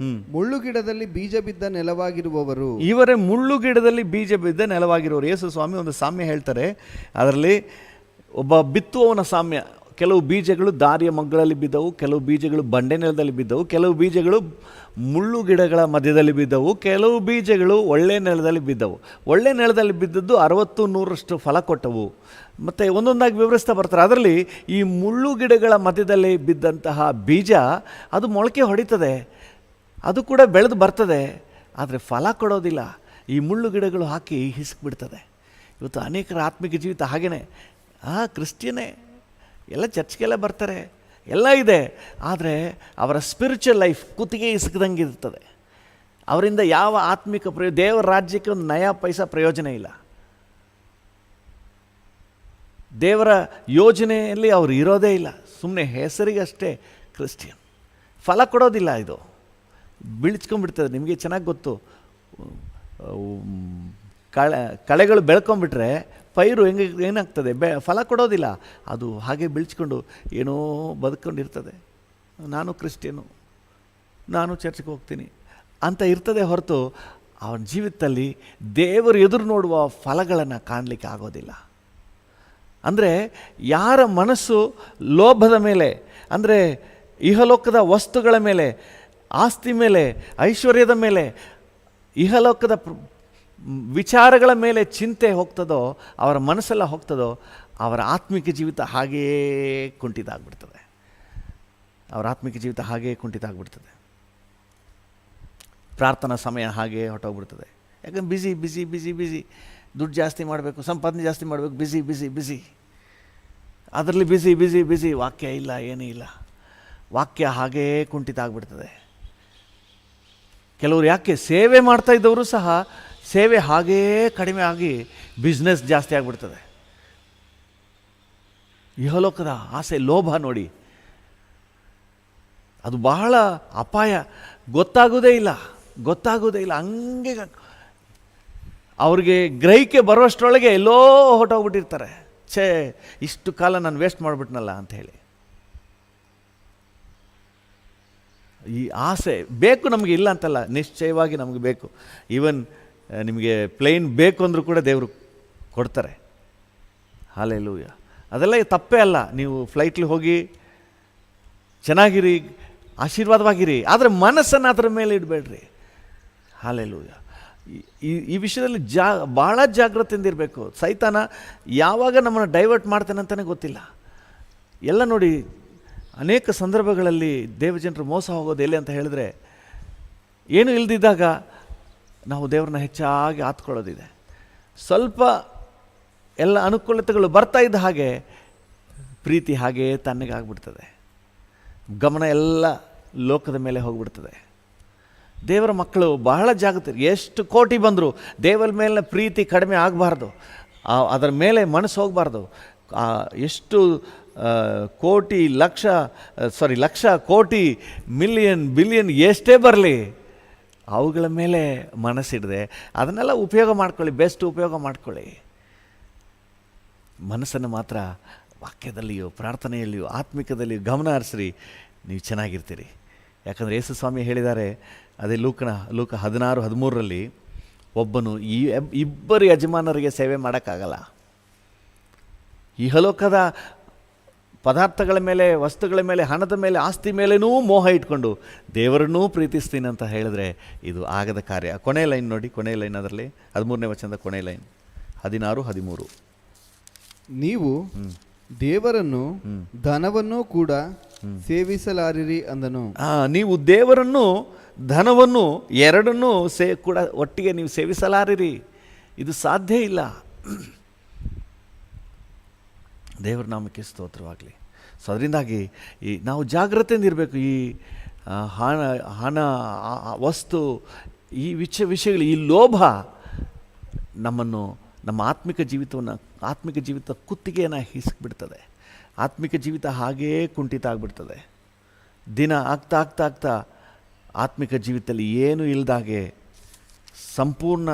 ಮುಳ್ಳುಗಿಡದಲ್ಲಿ ಬೀಜ ಬಿದ್ದ ನೆಲವಾಗಿರುವವರು. ಇವರೇ ಮುಳ್ಳುಗಿಡದಲ್ಲಿ ಬೀಜ ಬಿದ್ದ ನೆಲವಾಗಿರುವವರು. ಯೇಸು ಸ್ವಾಮಿ ಒಂದು ಸಾಮ್ಯ ಹೇಳ್ತಾರೆ. ಅದರಲ್ಲಿ ಒಬ್ಬ ಬಿತ್ತುವವನ ಸಾಮ್ಯ. ಕೆಲವು ಬೀಜಗಳು ದಾರಿಯ ಮಗ್ಗಳಲ್ಲಿ ಬಿದ್ದವು, ಕೆಲವು ಬೀಜಗಳು ಬಂಡೆ ನೆಲದಲ್ಲಿ ಬಿದ್ದವು, ಕೆಲವು ಬೀಜಗಳು ಮುಳ್ಳು ಗಿಡಗಳ ಮಧ್ಯದಲ್ಲಿ ಬಿದ್ದವು, ಕೆಲವು ಬೀಜಗಳು ಒಳ್ಳೆ ನೆಲದಲ್ಲಿ ಬಿದ್ದವು. ಒಳ್ಳೆ ನೆಲದಲ್ಲಿ ಬಿದ್ದದ್ದು 60-100ರಷ್ಟು ಫಲ ಕೊಟ್ಟವು. ಮತ್ತು ಒಂದೊಂದಾಗಿ ವಿವರಿಸ್ತಾ ಬರ್ತಾರೆ. ಅದರಲ್ಲಿ ಈ ಮುಳ್ಳು ಗಿಡಗಳ ಮಧ್ಯದಲ್ಲಿ ಬಿದ್ದಂತಹ ಬೀಜ ಅದು ಮೊಳಕೆ ಹೊಡಿತದೆ, ಅದು ಕೂಡ ಬೆಳೆದು ಬರ್ತದೆ, ಆದರೆ ಫಲ ಕೊಡೋದಿಲ್ಲ. ಈ ಮುಳ್ಳು ಗಿಡಗಳು ಹಾಕಿ ಹಿಸ್ಕಿಬಿಡ್ತದೆ. ಇವತ್ತು ಅನೇಕರ ಆತ್ಮಿಕ ಜೀವಿತ ಹಾಗೇ. ಕ್ರಿಶ್ಚಿಯನ್ನೇ, ಎಲ್ಲ ಚರ್ಚ್ಗೆಲ್ಲ ಬರ್ತಾರೆ, ಎಲ್ಲ ಇದೆ, ಆದರೆ ಅವರ ಸ್ಪಿರಿಚುವಲ್ ಲೈಫ್ ಕುತ್ತಿಗೆ ಇಸ್ಕದಂಗೆ ಇರ್ತದೆ. ಅವರಿಂದ ಯಾವ ಆತ್ಮಿಕ ದೇವರ ರಾಜ್ಯಕ್ಕೆ ಒಂದು ನಯಾ ಪೈಸಾ ಪ್ರಯೋಜನ ಇಲ್ಲ. ದೇವರ ಯೋಜನೆಯಲ್ಲಿ ಅವರು ಇರೋದೇ ಇಲ್ಲ. ಸುಮ್ಮನೆ ಹೆಸರಿಗಷ್ಟೇ ಕ್ರಿಶ್ಚಿಯನ್. ಫಲ ಕೊಡೋದಿಲ್ಲ. ಇದು ಬೀಳ್ಸ್ಕೊಂಡ್ಬಿಡ್ತದೆ. ನಿಮಗೆ ಚೆನ್ನಾಗಿ ಗೊತ್ತು. ಕಳೆಗಳು ಬೆಳ್ಕೊಂಡ್ಬಿಟ್ರೆ ಪೈರು ಏನಾಗ್ತದೆ, ಫಲ ಕೊಡೋದಿಲ್ಲ. ಅದು ಹಾಗೆ ಬೀಳ್ಸ್ಕೊಂಡು ಏನೋ ಬದುಕೊಂಡಿರ್ತದೆ. ನಾನು ಕ್ರಿಶ್ಚಿಯನು, ನಾನು ಚರ್ಚ್ಗೆ ಹೋಗ್ತೀನಿ ಅಂತ ಇರ್ತದೆ ಹೊರತು ಅವನ ಜೀವಿತದಲ್ಲಿ ದೇವರು ಎದುರು ನೋಡುವ ಫಲಗಳನ್ನು ಕಾಣಲಿಕ್ಕೆ ಆಗೋದಿಲ್ಲ. ಅಂದರೆ ಯಾರ ಮನಸ್ಸು ಲೋಭದ ಮೇಲೆ, ಅಂದರೆ ಇಹಲೋಕದ ವಸ್ತುಗಳ ಮೇಲೆ, ಆಸ್ತಿ ಮೇಲೆ, ಐಶ್ವರ್ಯದ ಮೇಲೆ, ಇಹಲೋಕದ ವಿಚಾರಗಳ ಮೇಲೆ ಚಿಂತೆ ಹೋಗ್ತದೋ, ಅವರ ಮನಸ್ಸೆಲ್ಲ ಹೋಗ್ತದೋ, ಅವರ ಆತ್ಮಿಕ ಜೀವಿತ ಹಾಗೆಯೇ ಕುಂಠಿತ ಆಗಿಬಿಡ್ತದೆ. ಅವರ ಆತ್ಮಿಕ ಜೀವಿತ ಹಾಗೆಯೇ ಕುಂಠಿತ ಆಗಿಬಿಡ್ತದೆ. ಪ್ರಾರ್ಥನಾ ಸಮಯ ಹಾಗೆ ಹೊಟ್ಟೋಗ್ಬಿಡ್ತದೆ. ಯಾಕಂದ್ರೆ ಬಿಸಿ ಬಿಸಿ ಬಿಸಿ ಬಿಸಿ, ದುಡ್ಡು ಜಾಸ್ತಿ ಮಾಡಬೇಕು, ಸಂಪಾದನೆ ಜಾಸ್ತಿ ಮಾಡಬೇಕು, ಬಿಸಿ ಬಿಸಿ ಬಿಸಿ, ಅದರಲ್ಲಿ ಬಿಸಿ ಬಿಸಿ ಬಿಸಿ. ವಾಕ್ಯ ಇಲ್ಲ, ಏನೂ ಇಲ್ಲ. ವಾಕ್ಯ ಹಾಗೇ ಕುಂಠಿತ ಆಗಿಬಿಡ್ತದೆ. ಕೆಲವರು ಯಾಕೆ ಸೇವೆ ಮಾಡ್ತಾ ಇದ್ದವರು ಸಹ ಸೇವೆ ಹಾಗೇ ಕಡಿಮೆ ಆಗಿ ಬಿಸ್ನೆಸ್ ಜಾಸ್ತಿ ಆಗಿಬಿಡ್ತದೆ. ಇಹಲೋಕದ ಆಸೆ, ಲೋಭ ನೋಡಿ, ಅದು ಬಹಳ ಅಪಾಯ. ಗೊತ್ತಾಗೋದೇ ಇಲ್ಲ. ಹಂಗೆ ಅವ್ರಿಗೆ ಗ್ರಹಿಕೆ ಬರುವಷ್ಟರೊಳಗೆ ಎಲ್ಲೋ ಹೊಟ್ಟೋಗ್ಬಿಟ್ಟಿರ್ತಾರೆ. ಇಷ್ಟು ಕಾಲ ನಾನು ವೇಸ್ಟ್ ಮಾಡಿಬಿಟ್ನಲ್ಲ ಅಂತ ಹೇಳಿ. ಈ ಆಸೆ ಬೇಕು ನಮಗೆ, ಇಲ್ಲ ಅಂತಲ್ಲ, ನಿಶ್ಚಯವಾಗಿ ನಮಗೆ ಬೇಕು. ಈವನ್ ನಿಮಗೆ ಪ್ಲೇನ್ ಬೇಕು ಅಂದರೂ ಕೂಡ ದೇವರು ಕೊಡ್ತಾರೆ. ಹಲ್ಲೆಲೂಯ. ಅದೆಲ್ಲ ತಪ್ಪೇ ಅಲ್ಲ. ನೀವು ಫ್ಲೈಟ್ಲಿ ಹೋಗಿ ಚೆನ್ನಾಗಿರಿ, ಆಶೀರ್ವಾದವಾಗಿರಿ, ಆದರೆ ಮನಸ್ಸನ್ನು ಅದರ ಮೇಲೆ ಇಡಬೇಡ್ರಿ. ಹಲ್ಲೆಲೂಯ. ಈ ವಿಷಯದಲ್ಲಿ ಭಾಳ ಜಾಗ್ರತೆಯಿಂದ ಇರಬೇಕು. ಸೈತಾನ ಯಾವಾಗ ನಮ್ಮನ್ನು ಡೈವರ್ಟ್ ಮಾಡ್ತಾನೆ ಅಂತಲೇ ಗೊತ್ತಿಲ್ಲ. ಎಲ್ಲ ನೋಡಿ, ಅನೇಕ ಸಂದರ್ಭಗಳಲ್ಲಿ ದೇವಜನರು ಮೋಸ ಹೋಗೋದು ಎಲ್ಲಿ ಅಂತ ಹೇಳಿದ್ರೆ, ಏನು ಇಲ್ದಿದ್ದಾಗ ನಾವು ದೇವ್ರನ್ನ ಹೆಚ್ಚಾಗಿ ಆತ್ಕೊಳ್ಳೋದಿದೆ. ಸ್ವಲ್ಪ ಎಲ್ಲ ಅನುಕೂಲತೆಗಳು ಬರ್ತಾ ಇದ್ದ ಹಾಗೆ ಪ್ರೀತಿ ಹಾಗೇ ತಣ್ಣಗಾಗ್ಬಿಡ್ತದೆ. ಗಮನ ಎಲ್ಲ ಲೋಕದ ಮೇಲೆ ಹೋಗ್ಬಿಡ್ತದೆ. ದೇವರ ಮಕ್ಕಳು ಬಹಳ ಜಾಗೃತಿ. ಎಷ್ಟು ಕೋಟಿ ಬಂದರೂ ದೇವರ ಮೇಲಿನ ಪ್ರೀತಿ ಕಡಿಮೆ ಆಗಬಾರ್ದು, ಅದರ ಮೇಲೆ ಮನಸ್ಸು ಹೋಗಬಾರ್ದು. ಎಷ್ಟು ಕೋಟಿ ಲಕ್ಷ ಕೋಟಿ ಮಿಲಿಯನ್ ಬಿಲಿಯನ್ ಎಷ್ಟೇ ಬರಲಿ, ಅವುಗಳ ಮೇಲೆ ಮನಸ್ಸಿಡದೆ ಅದನ್ನೆಲ್ಲ ಉಪಯೋಗ ಮಾಡ್ಕೊಳ್ಳಿ, ಬೆಸ್ಟ್ ಉಪಯೋಗ ಮಾಡ್ಕೊಳ್ಳಿ. ಮನಸ್ಸನ್ನು ಮಾತ್ರ ವಾಕ್ಯದಲ್ಲಿಯೋ ಪ್ರಾರ್ಥನೆಯಲ್ಲಿಯೋ ಆತ್ಮಿಕದಲ್ಲಿಯೋ ಗಮನ ಹರಿಸ್ರಿ, ನೀವು ಚೆನ್ನಾಗಿರ್ತೀರಿ. ಯಾಕಂದರೆ ಯೇಸು ಸ್ವಾಮಿ ಹೇಳಿದ್ದಾರೆ, ಅದೇ ಲೂಕ 16:13 ಒಬ್ಬನು ಇಬ್ಬರು ಯಜಮಾನರಿಗೆ ಸೇವೆ ಮಾಡೋಕ್ಕಾಗಲ್ಲ. ಇಹಲೋಕದ ಪದಾರ್ಥಗಳ ಮೇಲೆ, ವಸ್ತುಗಳ ಮೇಲೆ, ಹಣದ ಮೇಲೆ, ಆಸ್ತಿ ಮೇಲೇನೂ ಮೋಹ ಇಟ್ಕೊಂಡು ದೇವರನ್ನೂ ಪ್ರೀತಿಸ್ತೀನಿ ಅಂತ ಹೇಳಿದ್ರೆ ಇದು ಆಗದ ಕಾರ್ಯ. ಕೊನೆ ಲೈನ್ ನೋಡಿ, ಕೊನೆ ಲೈನ್, ಅದರಲ್ಲಿ 13ನೇ ವಚನದ ಕೊನೆ ಲೈನ್ 16-13. ನೀವು ದೇವರನ್ನು ಧನವನ್ನು ಕೂಡ ಸೇವಿಸಲಾರಿರಿ ಅಂದನು. ನೀವು ದೇವರನ್ನು ಧನವನ್ನು ಎರಡನ್ನೂ ಕೂಡ ಒಟ್ಟಿಗೆ ನೀವು ಸೇವಿಸಲಾರಿರಿ, ಇದು ಸಾಧ್ಯ ಇಲ್ಲ. ದೇವರ ನಾಮಕ್ಕೆ ಸ್ತೋತ್ರವಾಗಲಿ. ಸೊ ಅದರಿಂದಾಗಿ ನಾವು ಜಾಗ್ರತೆಯಿಂದ ಇರಬೇಕು. ಈ ಹಣ ವಸ್ತು, ಈ ವಿಷಯಗಳು, ಈ ಲೋಭ ನಮ್ಮನ್ನು, ನಮ್ಮ ಆತ್ಮಿಕ ಜೀವಿತ ಕುತ್ತಿಗೆಯನ್ನು ಹಿಸ್ಬಿಡ್ತದೆ. ಆತ್ಮಿಕ ಜೀವಿತ ಹಾಗೇ ಕುಂಠಿತ ಆಗಿಬಿಡ್ತದೆ. ದಿನ ಆಗ್ತಾ ಆತ್ಮಿಕ ಜೀವಿತದಲ್ಲಿ ಏನೂ ಇಲ್ಲದಾಗೆ, ಸಂಪೂರ್ಣ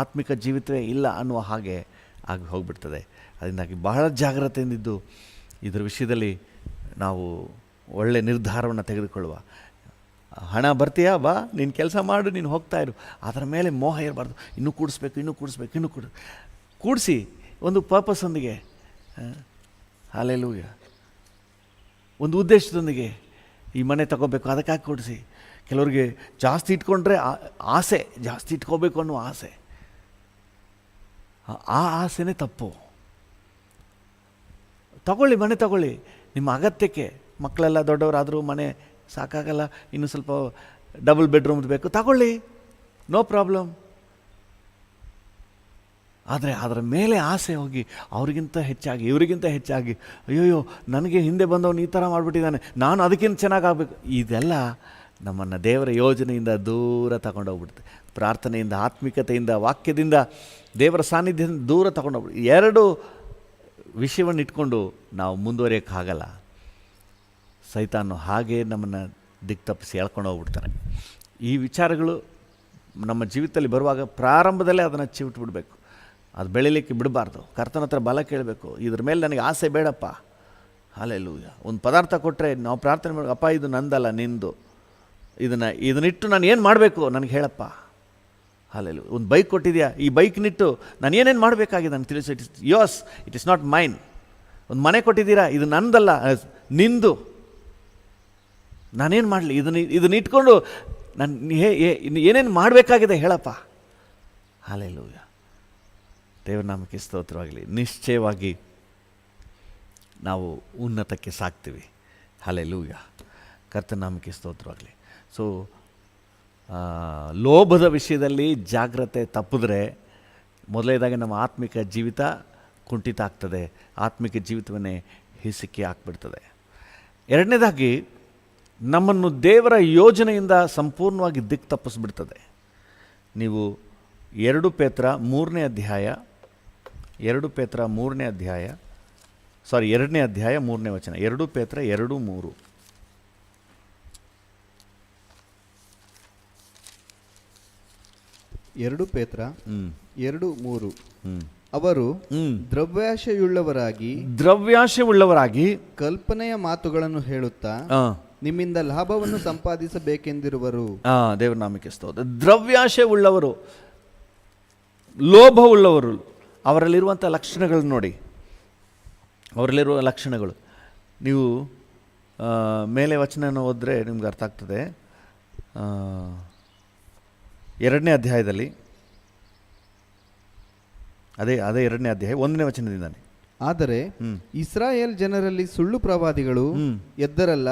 ಆತ್ಮಿಕ ಜೀವಿತವೇ ಇಲ್ಲ ಅನ್ನುವ ಹಾಗೆ ಆಗಿ ಹೋಗಿಬಿಡ್ತದೆ. ಅದರಿಂದಾಗಿ ಬಹಳ ಜಾಗ್ರತೆಯಿಂದಿದ್ದು ಇದರ ವಿಷಯದಲ್ಲಿ ನಾವು ಒಳ್ಳೆಯ ನಿರ್ಧಾರವನ್ನು ತೆಗೆದುಕೊಳ್ಳುವ. ಹಣ ಬರ್ತೀಯಾ, ಬಾ, ನೀನು ಕೆಲಸ ಮಾಡು, ನೀನು ಹೋಗ್ತಾ ಇರು. ಅದರ ಮೇಲೆ ಮೋಹ ಇರಬಾರ್ದು. ಇನ್ನೂ ಕೂಡಿಸಿ ಒಂದು ಪರ್ಪಸ್ಸೊಂದಿಗೆ, ಹಲ್ಲೆಲೂಯಾ, ಒಂದು ಉದ್ದೇಶದೊಂದಿಗೆ ಈ ಮನೆ ತಗೋಬೇಕು, ಅದಕ್ಕಾಗಿ ಕೊಡಿಸಿ. ಕೆಲವರಿಗೆ ಜಾಸ್ತಿ ಇಟ್ಕೊಂಡ್ರೆ ಆಸೆ, ಜಾಸ್ತಿ ಇಟ್ಕೋಬೇಕು ಅನ್ನೋ ಆಸೆ, ಆ ಆಸೆನೇ ತಪ್ಪು. ತಗೊಳ್ಳಿ, ಮನೆ ತಗೊಳ್ಳಿ, ನಿಮ್ಮ ಅಗತ್ಯಕ್ಕೆ. ಮಕ್ಕಳೆಲ್ಲ ದೊಡ್ಡವರಾದರೂ ಮನೆ ಸಾಕಾಗಲ್ಲ, ಇನ್ನೂ ಸ್ವಲ್ಪ ಡಬಲ್ ಬೆಡ್ರೂಮ್ದು ಬೇಕು, ತಗೊಳ್ಳಿ, ನೋ ಪ್ರಾಬ್ಲಮ್. ಆದರೆ ಅದರ ಮೇಲೆ ಆಸೆ ಹೋಗಿ ಅವ್ರಿಗಿಂತ ಹೆಚ್ಚಾಗಿ, ಇವರಿಗಿಂತ ಹೆಚ್ಚಾಗಿ, ಅಯ್ಯೋಯ್ಯೋ ನನಗೆ ಹಿಂದೆ ಬಂದವನು ಈ ಥರ ಮಾಡಿಬಿಟ್ಟಿದ್ದಾನೆ, ನಾನು ಅದಕ್ಕಿಂತ ಚೆನ್ನಾಗಾಗಬೇಕು, ಇದೆಲ್ಲ ನಮ್ಮನ್ನು ದೇವರ ಯೋಜನೆಯಿಂದ ದೂರ ತಗೊಂಡೋಗ್ಬಿಡುತ್ತೆ. ಪ್ರಾರ್ಥನೆಯಿಂದ, ಆತ್ಮಿಕತೆಯಿಂದ, ವಾಕ್ಯದಿಂದ, ದೇವರ ಸಾನ್ನಿಧ್ಯದಿಂದ ದೂರ ತಗೊಂಡೋಗ್ಬಿಡುತ್ತೆ. ಎರಡು ವಿಷಯವನ್ನು ಇಟ್ಕೊಂಡು ನಾವು ಮುಂದುವರಿಯೋಕ್ಕಾಗಲ್ಲ. ಸೈತಾನು ಹಾಗೇ ನಮ್ಮನ್ನು ದಿಕ್ತಪ್ಪಿಸಿ ಎಳ್ಕೊಂಡು ಹೋಗ್ಬಿಡ್ತಾನೆ. ಈ ವಿಚಾರಗಳು ನಮ್ಮ ಜೀವಿತದಲ್ಲಿ ಬರುವಾಗ ಪ್ರಾರಂಭದಲ್ಲೇ ಅದನ್ನು ಚಿವಿಟ್ಬಿಡ್ಬೇಕು. ಅದು ಬೆಳೀಲಿಕ್ಕೆ ಬಿಡಬಾರ್ದು. ಕರ್ತನ ಹತ್ರ ಬಲ ಕೇಳಬೇಕು. ಇದ್ರ ಮೇಲೆ ನನಗೆ ಆಸೆ ಬೇಡಪ್ಪ. ಹಲ್ಲೆಲೂಯಾ. ಒಂದು ಪದಾರ್ಥ ಕೊಟ್ಟರೆ ನಾವು ಪ್ರಾರ್ಥನೆ ಮಾಡಿ, ಅಪ್ಪ ಇದು ನಂದಲ್ಲ, ನಿಂದು, ಇದನ್ನಿಟ್ಟು ನಾನು ಏನು ಮಾಡಬೇಕು ನನಗೆ ಹೇಳಪ್ಪ. ಹಲ್ಲೆಲೂಯಾ. ಒಂದು ಬೈಕ್ ಕೊಟ್ಟಿದ್ಯಾ, ಈ ಬೈಕ್ನಿಟ್ಟು ನಾನು ಏನೇನು ಮಾಡಬೇಕಾಗಿದೆ ನನಗೆ ತಿಳಿಸಿ. It is not mine. ಒಂದು ಮನೆ ಕೊಟ್ಟಿದ್ದೀರಾ, ಇದು ನಂದಲ್ಲ, ನಿಂದು, ನಾನೇನು ಮಾಡಲಿ, ಇದನ್ನಿಟ್ಕೊಂಡು ನಾನು ಏನೇನು ಮಾಡಬೇಕಾಗಿದೆ ಹೇಳಪ್ಪ. ಹಲ್ಲೆಲೂಯಾ. ದೇವರ ನಾಮಕ್ಕೆ ಸ್ತೋತ್ರವಾಗಲಿ. ನಿಶ್ಚಯವಾಗಿ ನಾವು ಉನ್ನತಕ್ಕೆ ಸಾಕ್ತೀವಿ. ಹಲ್ಲೆಲೂಯಾ. ಕರ್ತನ ನಾಮಕ್ಕೆ ಸ್ತೋತ್ರವಾಗಲಿ. ಸೊ ಲೋಭದ ವಿಷಯದಲ್ಲಿ ಜಾಗ್ರತೆ ತಪ್ಪಿದ್ರೆ ಮೊದಲನೇದಾಗಿ ನಮ್ಮ ಆತ್ಮಿಕ ಜೀವಿತ ಕುಂಠಿತ ಆಗ್ತದೆ, ಆತ್ಮಿಕ ಜೀವಿತವನ್ನೇ ಹಿಸುಕಿ ಹಾಕ್ಬಿಡ್ತದೆ. ಎರಡನೇದಾಗಿ ನಮ್ಮನ್ನು ದೇವರ ಯೋಜನೆಯಿಂದ ಸಂಪೂರ್ಣವಾಗಿ ದಿಕ್ಕು ತಪ್ಪಿಸ್ಬಿಡ್ತದೆ. ನೀವು 2 ಪೇತ್ರ 3ನೇ ಅಧ್ಯಾಯ 2ನೇ ಅಧ್ಯಾಯ 3ನೇ ವಚನ. 2 ಪೇತ್ರ 2:3. 2 ಪೇತ್ರ 2:3. ಅವರು ದ್ರವ್ಯಾಶೆಯುಳ್ಳವರಾಗಿ ಕಲ್ಪನೆಯ ಮಾತುಗಳನ್ನು ಹೇಳುತ್ತಾ ನಿಮ್ಮಿಂದ ಲಾಭವನ್ನು ಸಂಪಾದಿಸಬೇಕೆಂದಿರುವರು. ದೇವರ ನಾಮಕ್ಕೆ ಸ್ತೋತ್ರ. ದ್ರವ್ಯಾಶೆ ಉಳ್ಳವರು, ಲೋಭ ಉಳ್ಳವರು, ಅವರಲ್ಲಿರುವಂಥ ಲಕ್ಷಣಗಳು ನೋಡಿ. ಅವರಲ್ಲಿರುವ ಲಕ್ಷಣಗಳು ನೀವು ಮೇಲೆ ವಚನ ಓದಿದ್ರೆ ನಿಮ್ಗೆ ಅರ್ಥ ಆಗ್ತದೆ. 2ನೇ ಅಧ್ಯಾಯದಲ್ಲಿ, ಅದೇ 2ನೇ ಅಧ್ಯಾಯ 1ನೇ ವಚನದಿಂದಾನೆ. ಆದರೆ ಇಸ್ರಾಯೇಲ್ ಜನರಲ್ಲಿ ಸುಳ್ಳು ಪ್ರವಾದಿಗಳು ಎದ್ದರಲ್ಲ,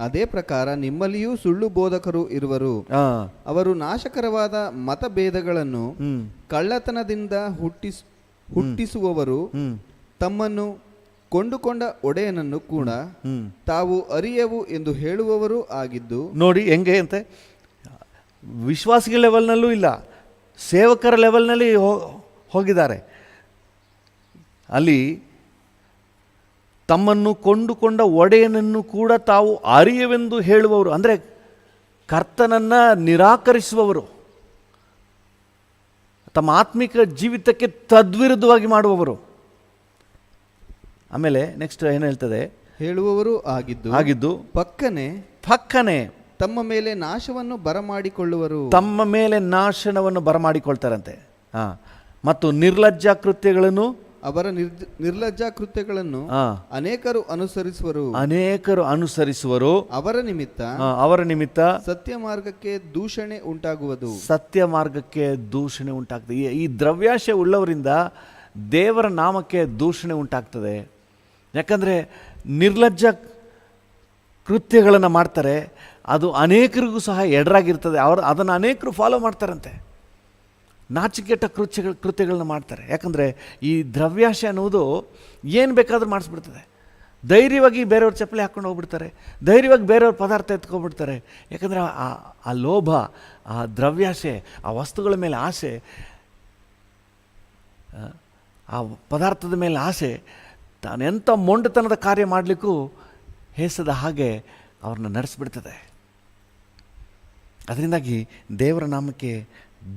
ಅದೇ ಪ್ರಕಾರ ನಿಮ್ಮಲ್ಲಿಯೂ ಸುಳ್ಳು ಬೋಧಕರು ಇರುವರು. ಅವರು ನಾಶಕರವಾದ ಮತಭೇದಗಳನ್ನು ಕಳ್ಳತನದಿಂದ ಹುಟ್ಟಿಸುವವರು, ತಮ್ಮನ್ನು ಕೊಂಡುಕೊಂಡ ಒಡೆಯನನ್ನು ಕೂಡ ತಾವು ಅರಿಯವು ಎಂದು ಹೇಳುವವರು ಆಗಿದ್ದು. ನೋಡಿ ಹೆಂಗೆ ಅಂತೆ, ವಿಶ್ವಾಸಿಗಳ ಲೆವೆಲ್ನಲ್ಲೂ ಇಲ್ಲ, ಸೇವಕರ ಲೆವೆಲ್ನಲ್ಲಿ ಹೋಗಿದ್ದಾರೆ. ಅಲ್ಲಿ ತಮ್ಮನ್ನು ಕೊಂಡುಕೊಂಡ ಒಡೆಯನನ್ನು ಕೂಡ ತಾವು ಅರಿಯವೆಂದು ಹೇಳುವವರು, ಅಂದರೆ ಕರ್ತನನ್ನು ನಿರಾಕರಿಸುವವರು, ತಮ್ಮ ಆತ್ಮಿಕ ಜೀವಿತಕ್ಕೆ ತದ್ವಿರುದ್ಧವಾಗಿ ಮಾಡುವವರು. ಆಮೇಲೆ ನೆಕ್ಸ್ಟ್ ಏನು ಹೇಳ್ತದೆ, ಹೇಳುವವರೂ ಆಗಿದ್ದು ಪಕ್ಕನೆ ತಮ್ಮ ಮೇಲೆ ನಾಶವನ್ನು ಬರಮಾಡಿಕೊಳ್ಳುವರು. ತಮ್ಮ ಮೇಲೆ ನಾಶನವನ್ನು ಬರಮಾಡಿಕೊಳ್ತಾರಂತೆ. ಮತ್ತು ನಿರ್ಲಜ್ಜಾ ಕೃತ್ಯಗಳನ್ನು, ಅವರ ನಿರ್ಲಜ್ಜಾ ಕೃತ್ಯಗಳನ್ನು ಅನೇಕರು ಅನುಸರಿಸುವರು. ಅವರ ನಿಮಿತ್ತ ಸತ್ಯ ಮಾರ್ಗಕ್ಕೆ ದೂಷಣೆ ಉಂಟಾಗ್ತದೆ. ಈ ದ್ರವ್ಯಾಶೆ ಉಳ್ಳವರಿಂದ ದೇವರ ನಾಮಕ್ಕೆ ದೂಷಣೆ ಉಂಟಾಗ್ತದೆ. ಯಾಕಂದರೆ ನಿರ್ಲಜ್ಜ ಕೃತ್ಯಗಳನ್ನು ಮಾಡ್ತಾರೆ, ಅದು ಅನೇಕರಿಗೂ ಸಹ ಎಡರಾಗಿರ್ತದೆ. ಅದನ್ನು ಅನೇಕರು ಫಾಲೋ ಮಾಡ್ತಾರಂತೆ. ನಾಚಿಕೆಟ್ಟ ಕೃತ್ಯಗಳನ್ನ ಮಾಡ್ತಾರೆ. ಯಾಕಂದರೆ ಈ ದ್ರವ್ಯಾಶೆ ಅನ್ನುವುದು ಏನು ಬೇಕಾದರೂ ಮಾಡಿಸ್ಬಿಡ್ತದೆ. ಧೈರ್ಯವಾಗಿ ಬೇರೆಯವ್ರ ಚಪ್ಪಲಿ ಹಾಕ್ಕೊಂಡು ಹೋಗ್ಬಿಡ್ತಾರೆ, ಧೈರ್ಯವಾಗಿ ಬೇರೆಯವ್ರ ಪದಾರ್ಥ ಎತ್ಕೊಂಡ್ಬಿಡ್ತಾರೆ. ಯಾಕಂದರೆ ಆ ಲೋಭ, ಆ ದ್ರವ್ಯಾಶೆ, ಆ ವಸ್ತುಗಳ ಮೇಲೆ ಆಸೆ, ಆ ಪದಾರ್ಥದ ಮೇಲೆ ಆಸೆ ತಾನೆಂಥ ಮೊಂಡತನದ ಕಾರ್ಯ ಮಾಡಲಿಕ್ಕೂ ಹೇಸದ ಹಾಗೆ ಅವ್ರನ್ನ ನಡೆಸಿಬಿಡ್ತದೆ. ಅದರಿಂದಾಗಿ ದೇವರ ನಾಮಕ್ಕೆ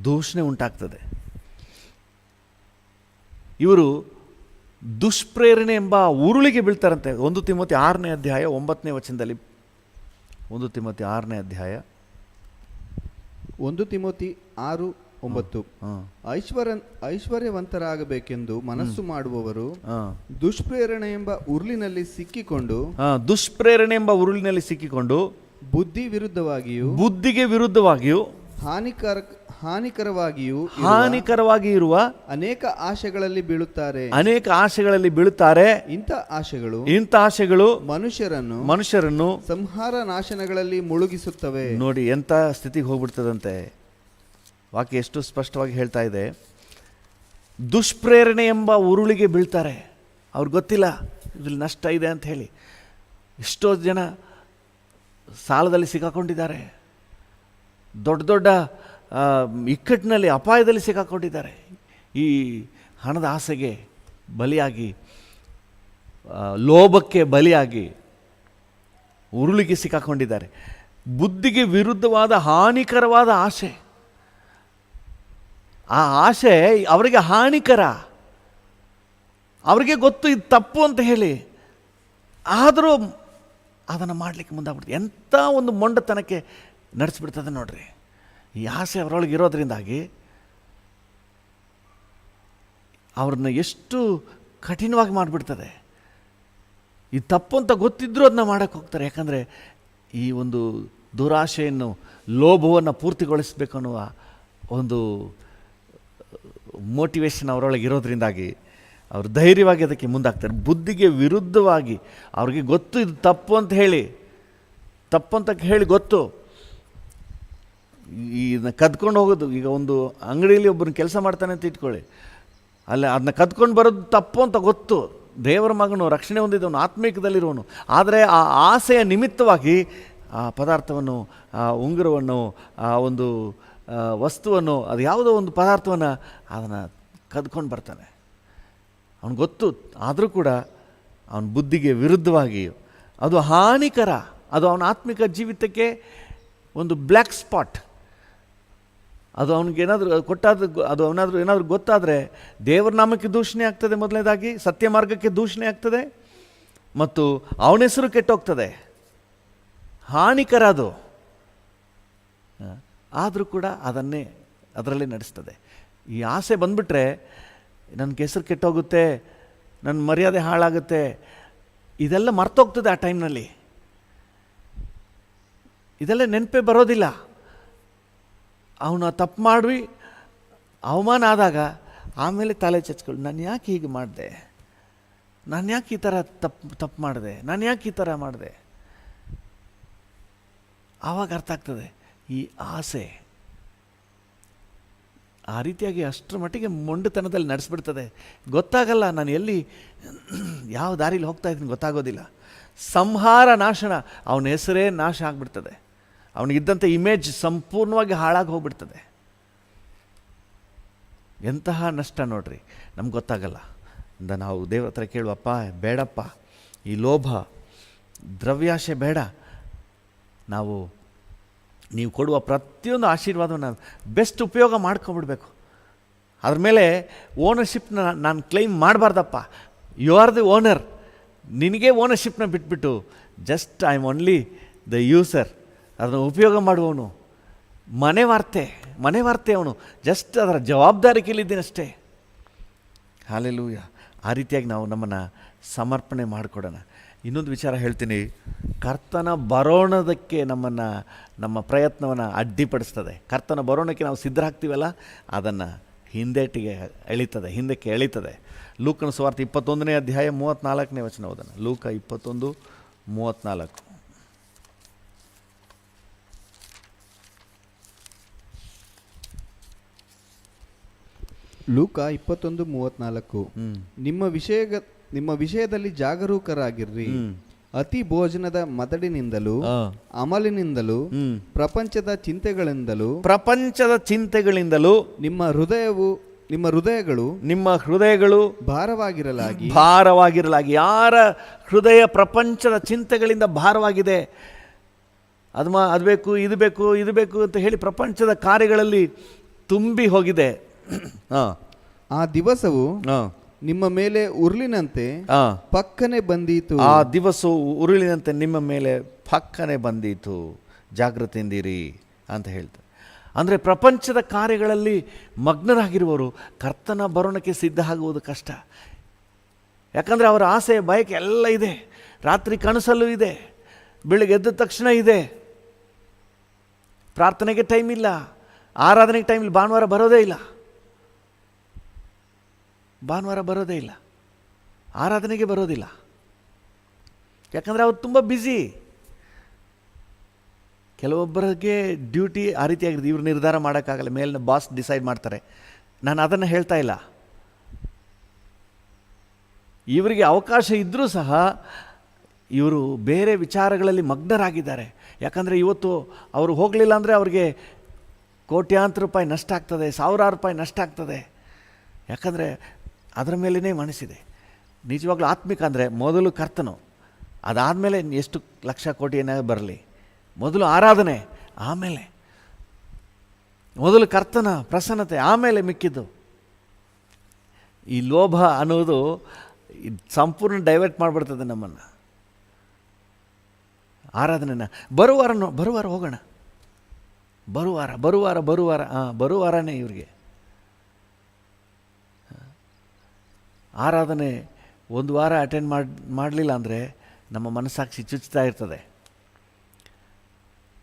ದೂಷಣೆ ಉಂಟಾಗ್ತದೆ. ಇವರು ದುಷ್ಪ್ರೇರಣೆ ಎಂಬ ಉರುಳಿಗೆ ಬೀಳ್ತಾರಂತೆ. 1 ತಿಮೋತಿ 6ನೇ ಅಧ್ಯಾಯ 9ನೇ ವಚನದಲ್ಲಿ, 1 ತಿಮೋತಿ 6ನೇ ಅಧ್ಯಾಯ 1 ತಿಮೋತಿ 6:9, ಐಶ್ವರ್ಯವಂತರಾಗಬೇಕೆಂದು ಮನಸ್ಸು ಮಾಡುವವರು ದುಷ್ಪ್ರೇರಣೆ ಎಂಬ ಉರುಳಿನಲ್ಲಿ ಸಿಕ್ಕಿಕೊಂಡು ಬುದ್ಧಿಗೆ ವಿರುದ್ಧವಾಗಿಯೂ ಹಾನಿಕರವಾಗಿ ಇರುವ ಅನೇಕ ಆಶೆಗಳಲ್ಲಿ ಬೀಳುತ್ತಾರೆ. ಇಂಥ ಆಶೆಗಳು ಮನುಷ್ಯರನ್ನು ಸಂಹಾರ ನಾಶನಗಳಲ್ಲಿ ಮುಳುಗಿಸುತ್ತವೆ. ನೋಡಿ ಎಂಥ ಸ್ಥಿತಿಗೆ ಹೋಗ್ಬಿಡ್ತದಂತೆ. ವಾಕ್ಯ ಎಷ್ಟು ಸ್ಪಷ್ಟವಾಗಿ ಹೇಳ್ತಾ ಇದೆ. ದುಷ್ಪ್ರೇರಣೆ ಎಂಬ ಉರುಳಿಗೆ ಬೀಳ್ತಾರೆ. ಅವ್ರಿಗೆ ಗೊತ್ತಿಲ್ಲ ಇದ್ರಲ್ಲಿ ನಷ್ಟ ಇದೆ ಅಂತ ಹೇಳಿ. ಎಷ್ಟೋ ಜನ ಸಾಲದಲ್ಲಿ ಸಿಕ್ಕಾಕೊಂಡಿದ್ದಾರೆ, ದೊಡ್ಡ ಇಕ್ಕಟ್ಟಿನಲ್ಲಿ, ಅಪಾಯದಲ್ಲಿ ಸಿಕ್ಕಾಕೊಂಡಿದ್ದಾರೆ. ಈ ಹಣದ ಆಸೆಗೆ ಬಲಿಯಾಗಿ, ಲೋಭಕ್ಕೆ ಬಲಿಯಾಗಿ ಉರುಳಿಗೆ ಸಿಕ್ಕಾಕೊಂಡಿದ್ದಾರೆ. ಬುದ್ಧಿಗೆ ವಿರುದ್ಧವಾದ ಹಾನಿಕರವಾದ ಆಸೆ, ಆ ಆಸೆ ಅವರಿಗೆ ಹಾನಿಕರ. ಅವರಿಗೆ ಗೊತ್ತು ಇದು ತಪ್ಪು ಅಂತ ಹೇಳಿ, ಆದರೂ ಅದನ್ನು ಮಾಡಲಿಕ್ಕೆ ಮುಂದಾಗ್ಬಿಡ್ತದೆ. ಎಂಥ ಒಂದು ಮೊಂಡತನಕ್ಕೆ ನಡೆಸಿಬಿಡ್ತದೆ ನೋಡ್ರಿ. ಈ ಆಸೆ ಅವರೊಳಗೆ ಇರೋದ್ರಿಂದಾಗಿ ಅವ್ರನ್ನ ಎಷ್ಟು ಕಠಿಣವಾಗಿ ಮಾಡಿಬಿಡ್ತದೆ. ಈ ತಪ್ಪು ಅಂತ ಗೊತ್ತಿದ್ದರೂ ಅದನ್ನ ಮಾಡೋಕ್ಕೆ ಹೋಗ್ತಾರೆ. ಯಾಕಂದರೆ ಈ ಒಂದು ದುರಾಶೆಯನ್ನು, ಲೋಭವನ್ನು ಪೂರ್ತಿಗೊಳಿಸಬೇಕು ಅನ್ನುವ ಒಂದು ಮೋಟಿವೇಶನ್ ಅವರೊಳಗೆ ಇರೋದ್ರಿಂದಾಗಿ ಅವರು ಧೈರ್ಯವಾಗಿ ಅದಕ್ಕೆ ಮುಂದಾಗ್ತಾರೆ. ಬುದ್ಧಿಗೆ ವಿರುದ್ಧವಾಗಿ ಅವ್ರಿಗೆ ಗೊತ್ತು ಇದು ತಪ್ಪು ಅಂತ ಹೇಳಿ ಗೊತ್ತು. ಇದನ್ನ ಕದ್ಕೊಂಡು ಹೋಗೋದು, ಈಗ ಒಂದು ಅಂಗಡಿಯಲ್ಲಿ ಒಬ್ಬರನ್ನ ಕೆಲಸ ಮಾಡ್ತಾನೆ ಅಂತ ಇಟ್ಕೊಳ್ಳಿ, ಅಲ್ಲ ಅದನ್ನ ಕದ್ಕೊಂಡು ಬರೋದು ತಪ್ಪು ಅಂತ ಗೊತ್ತು. ದೇವರ ಮಗನು, ರಕ್ಷಣೆ ಹೊಂದಿದವನು, ಆತ್ಮೀಕದಲ್ಲಿರುವನು. ಆದರೆ ಆ ಆಸೆಯ ನಿಮಿತ್ತವಾಗಿ ಆ ಪದಾರ್ಥವನ್ನು, ಆ ಉಂಗುರವನ್ನು, ಆ ಒಂದು ವಸ್ತುವನ್ನು, ಅದು ಯಾವುದೋ ಒಂದು ಪದಾರ್ಥವನ್ನು ಅದನ್ನು ಕದ್ಕೊಂಡು ಬರ್ತಾನೆ. ಅವನು ಗೊತ್ತು, ಆದರೂ ಕೂಡ ಅವನ ಬುದ್ಧಿಗೆ ವಿರುದ್ಧವಾಗಿ ಅದು ಹಾನಿಕರ. ಅದು ಅವನ ಆತ್ಮಿಕ ಜೀವಿತಕ್ಕೆ ಒಂದು ಬ್ಲ್ಯಾಕ್ ಸ್ಪಾಟ್. ಅದು ಅವನಿಗೇನಾದರೂ ಏನಾದರೂ ಗೊತ್ತಾದರೆ ದೇವರ ನಾಮಕ್ಕೆ ದೂಷಣೆ ಆಗ್ತದೆ. ಮೊದಲನೇದಾಗಿ ಸತ್ಯ ಮಾರ್ಗಕ್ಕೆ ದೂಷಣೆ ಆಗ್ತದೆ, ಮತ್ತು ಅವನ ಹೆಸರು ಕೆಟ್ಟೋಗ್ತದೆ. ಹಾನಿಕರ ಅದು. ಆದರೂ ಕೂಡ ಅದರಲ್ಲೇ ನಡೆಸ್ತದೆ. ಈ ಆಸೆ ಬಂದುಬಿಟ್ರೆ ನನ್ನ ಹೆಸರು ಕೆಟ್ಟೋಗುತ್ತೆ, ನನ್ನ ಮರ್ಯಾದೆ ಹಾಳಾಗುತ್ತೆ, ಇದೆಲ್ಲ ಮರ್ತೋಗ್ತದೆ. ಆ ಟೈಮ್ನಲ್ಲಿ ಇದೆಲ್ಲ ನೆನಪೇ ಬರೋದಿಲ್ಲ. ಅವನು ತಪ್ಪು ಮಾಡಿ ಅವಮಾನ ಆದಾಗ ಆಮೇಲೆ ತಲೆ ಚಚ್ಕೊಳ್ಳಿ, ನಾನು ಯಾಕೆ ಹೀಗೆ ಮಾಡಿದೆ, ನಾನು ಯಾಕೆ ಈ ಥರ ತಪ್ಪು ಮಾಡಿದೆ, ನಾನು ಯಾಕೆ ಈ ಥರ ಮಾಡಿದೆ. ಆವಾಗ ಅರ್ಥ ಆಗ್ತದೆ ಈ ಆಸೆ ಆ ರೀತಿಯಾಗಿ ಅಷ್ಟರ ಮಟ್ಟಿಗೆ ಮೊಂಡುತನದಲ್ಲಿ ನಡೆಸ್ಬಿಡ್ತದೆ. ಗೊತ್ತಾಗಲ್ಲ ನಾನು ಎಲ್ಲಿ ಯಾವ ದಾರಿಲಿ ಹೋಗ್ತಾ ಇದ್ದೀನಿ ಗೊತ್ತಾಗೋದಿಲ್ಲ. ಸಂಹಾರ ನಾಶನ, ಅವನ ಹೆಸರೇ ನಾಶ ಆಗಿಬಿಡ್ತದೆ. ಅವನಿಗಿದ್ದಂಥ ಇಮೇಜ್ ಸಂಪೂರ್ಣವಾಗಿ ಹಾಳಾಗಿ ಹೋಗ್ಬಿಡ್ತದೆ. ಎಂತಹ ನಷ್ಟ ನೋಡ್ರಿ, ನಮ್ಗೆ ಗೊತ್ತಾಗಲ್ಲ. ನಾವು ದೇವ್ರ ಹತ್ರ ಕೇಳುವಪ್ಪ, ಬೇಡಪ್ಪ ಈ ಲೋಭ ದ್ರವ್ಯಾಶೆ ಬೇಡ, ನೀವು ಕೊಡುವ ಪ್ರತಿಯೊಂದು ಆಶೀರ್ವಾದವನ್ನು ಬೆಸ್ಟ್ ಉಪಯೋಗ ಮಾಡ್ಕೊಬಿಡ್ಬೇಕು. ಅದ್ರ ಮೇಲೆ ಓನರ್ಶಿಪ್ನ ನಾನು ಕ್ಲೈಮ್ ಮಾಡಬಾರ್ದಪ್ಪ. You are the owner. ನಿನಗೆ ಓನರ್ಶಿಪ್ನ ಬಿಟ್ಬಿಟ್ಟು just I am only the user, ಅದನ್ನು ಉಪಯೋಗ ಮಾಡುವವನು, ಮನೆ ವಾರ್ತೆ ಅವನು, ಜಸ್ಟ್ ಅದರ ಜವಾಬ್ದಾರಿಕೆಯಲ್ಲಿದ್ದೀನಿ ಅಷ್ಟೇ. ಹಾಲೆಲೂಯ. ಆ ರೀತಿಯಾಗಿ ನಾವು ನಮ್ಮನ್ನು ಸಮರ್ಪಣೆ ಮಾಡಿಕೊಡೋಣ. ಇನ್ನೊಂದು ವಿಚಾರ ಹೇಳ್ತೀನಿ, ಕರ್ತನ ಬರೋಣದಕ್ಕೆ ನಮ್ಮ ಪ್ರಯತ್ನವನ್ನು ಅಡ್ಡಿಪಡಿಸ್ತದೆ. ಕರ್ತನ ಬರೋಣಕ್ಕೆ ನಾವು ಸಿದ್ಧರಾಗ್ತೀವಲ್ಲ, ಅದನ್ನು ಹಿಂದಕ್ಕೆ ಎಳಿತದೆ. ಲೂಕನ ಸುವಾರ್ತೆ 21ನೇ ಅಧ್ಯಾಯ 34ನೇ ವಚನ ಓದೋಣ. ಲೂಕ 21:34. ಲೂಕ 21:34. ನಿಮ್ಮ ವಿಷಯದಲ್ಲಿ ಜಾಗರೂಕರಾಗಿರ್ರಿ. ಅತಿ ಭೋಜನದ ಮದಡಿನಿಂದಲೂ ಅಮಲಿನಿಂದಲೂ ಪ್ರಪಂಚದ ಚಿಂತೆಗಳಿಂದಲೂ ನಿಮ್ಮ ಹೃದಯಗಳು ಭಾರವಾಗಿರಲಾಗಿ. ಯಾರ ಹೃದಯ ಪ್ರಪಂಚದ ಚಿಂತೆಗಳಿಂದ ಭಾರವಾಗಿದೆ, ಅದು ಬೇಕು ಇದು ಬೇಕು ಅಂತ ಹೇಳಿ ಪ್ರಪಂಚದ ಕಾರ್ಯಗಳಲ್ಲಿ ತುಂಬಿ ಹೋಗಿದೆ, ಆ ದಿವಸವು ನಿಮ್ಮ ಮೇಲೆ ಉರುಳಿನಂತೆ ಪಕ್ಕನೆ ಬಂದೀತು. ಆ ದಿವಸವು ಉರುಳಿನಂತೆ ನಿಮ್ಮ ಮೇಲೆ ಪಕ್ಕನೆ ಬಂದೀತು, ಜಾಗೃತಿಯಿಂದಿರಿ ಅಂತ ಹೇಳ್ತಾರೆ. ಅಂದರೆ ಪ್ರಪಂಚದ ಕಾರ್ಯಗಳಲ್ಲಿ ಮಗ್ನರಾಗಿರುವವರು ಕರ್ತನ ಬರೋಣಕ್ಕೆ ಸಿದ್ಧ ಆಗುವುದು ಕಷ್ಟ. ಯಾಕಂದರೆ ಅವರ ಆಸೆ ಬಯಕೆ ಎಲ್ಲ ಇದೆ. ರಾತ್ರಿ ಕನಸಲ್ಲೂ ಇದೆ, ಬೆಳಿಗ್ಗೆ ಎದ್ದ ತಕ್ಷಣ ಇದೆ. ಪ್ರಾರ್ಥನೆಗೆ ಟೈಮ್ ಇಲ್ಲ, ಆರಾಧನೆಗೆ ಟೈಮ್ ಇಲ್ಲ, ಭಾನುವಾರ ಬರೋದೇ ಇಲ್ಲ, ಆರಾಧನೆಗೆ ಬರೋದಿಲ್ಲ. ಯಾಕಂದರೆ ಅವ್ರು ತುಂಬ ಬ್ಯುಸಿ. ಕೆಲವೊಬ್ಬರಿಗೆ ಡ್ಯೂಟಿ ಆ ರೀತಿಯಾಗಿರುತ್ತೆ. ಇವ್ರು ನಿರ್ಧಾರ ಮಾಡೋಕ್ಕಾಗಲ್ಲ, ಮೇಲಿನ ಬಾಸ್ ಡಿಸೈಡ್ ಮಾಡ್ತಾರೆ. ನಾನು ಅದನ್ನು ಹೇಳ್ತಾ ಇಲ್ಲ. ಇವರಿಗೆ ಅವಕಾಶ ಇದ್ದರೂ ಸಹ ಇವರು ಬೇರೆ ವಿಚಾರಗಳಲ್ಲಿ ಮಗ್ನರಾಗಿದ್ದಾರೆ. ಯಾಕಂದರೆ ಇವತ್ತು ಅವರು ಹೋಗಲಿಲ್ಲ ಅಂದರೆ ಅವ್ರಿಗೆ ಕೋಟ್ಯಾಂತರ ರೂಪಾಯಿ ನಷ್ಟ ಆಗ್ತದೆ, ಸಾವಿರಾರು ರೂಪಾಯಿ ನಷ್ಟ ಆಗ್ತದೆ. ಯಾಕಂದರೆ ಅದರ ಮೇಲೇ ಮನಸ್ಸಿದೆ. ನಿಜವಾಗ್ಲೂ ಆತ್ಮಿಕ ಅಂದರೆ ಮೊದಲು ಕರ್ತನು, ಅದಾದಮೇಲೆ ಎಷ್ಟು ಲಕ್ಷ ಕೋಟಿ ಏನಾಗ ಬರಲಿ, ಮೊದಲು ಆರಾಧನೆ, ಆಮೇಲೆ ಮೊದಲು ಕರ್ತನ ಪ್ರಸನ್ನತೆ, ಆಮೇಲೆ ಮಿಕ್ಕಿದ್ದು. ಈ ಲೋಭ ಅನ್ನೋದು ಸಂಪೂರ್ಣ ಡೈವರ್ಟ್ ಮಾಡಿಬಿಡ್ತದೆ ನಮ್ಮನ್ನು. ಆರಾಧನೆನ ಬರುವಾರ ಹೋಗೋಣ, ಬರುವಾರನೇ ಇವ್ರಿಗೆ ಆರಾಧನೆ. ಒಂದು ವಾರ ಅಟೆಂಡ್ ಮಾಡಲಿಲ್ಲ ಅಂದರೆ ನಮ್ಮ ಮನಸ್ಸಾಕ್ಷಿ ಚುಚ್ಚುತ್ತಾ ಇರ್ತದೆ.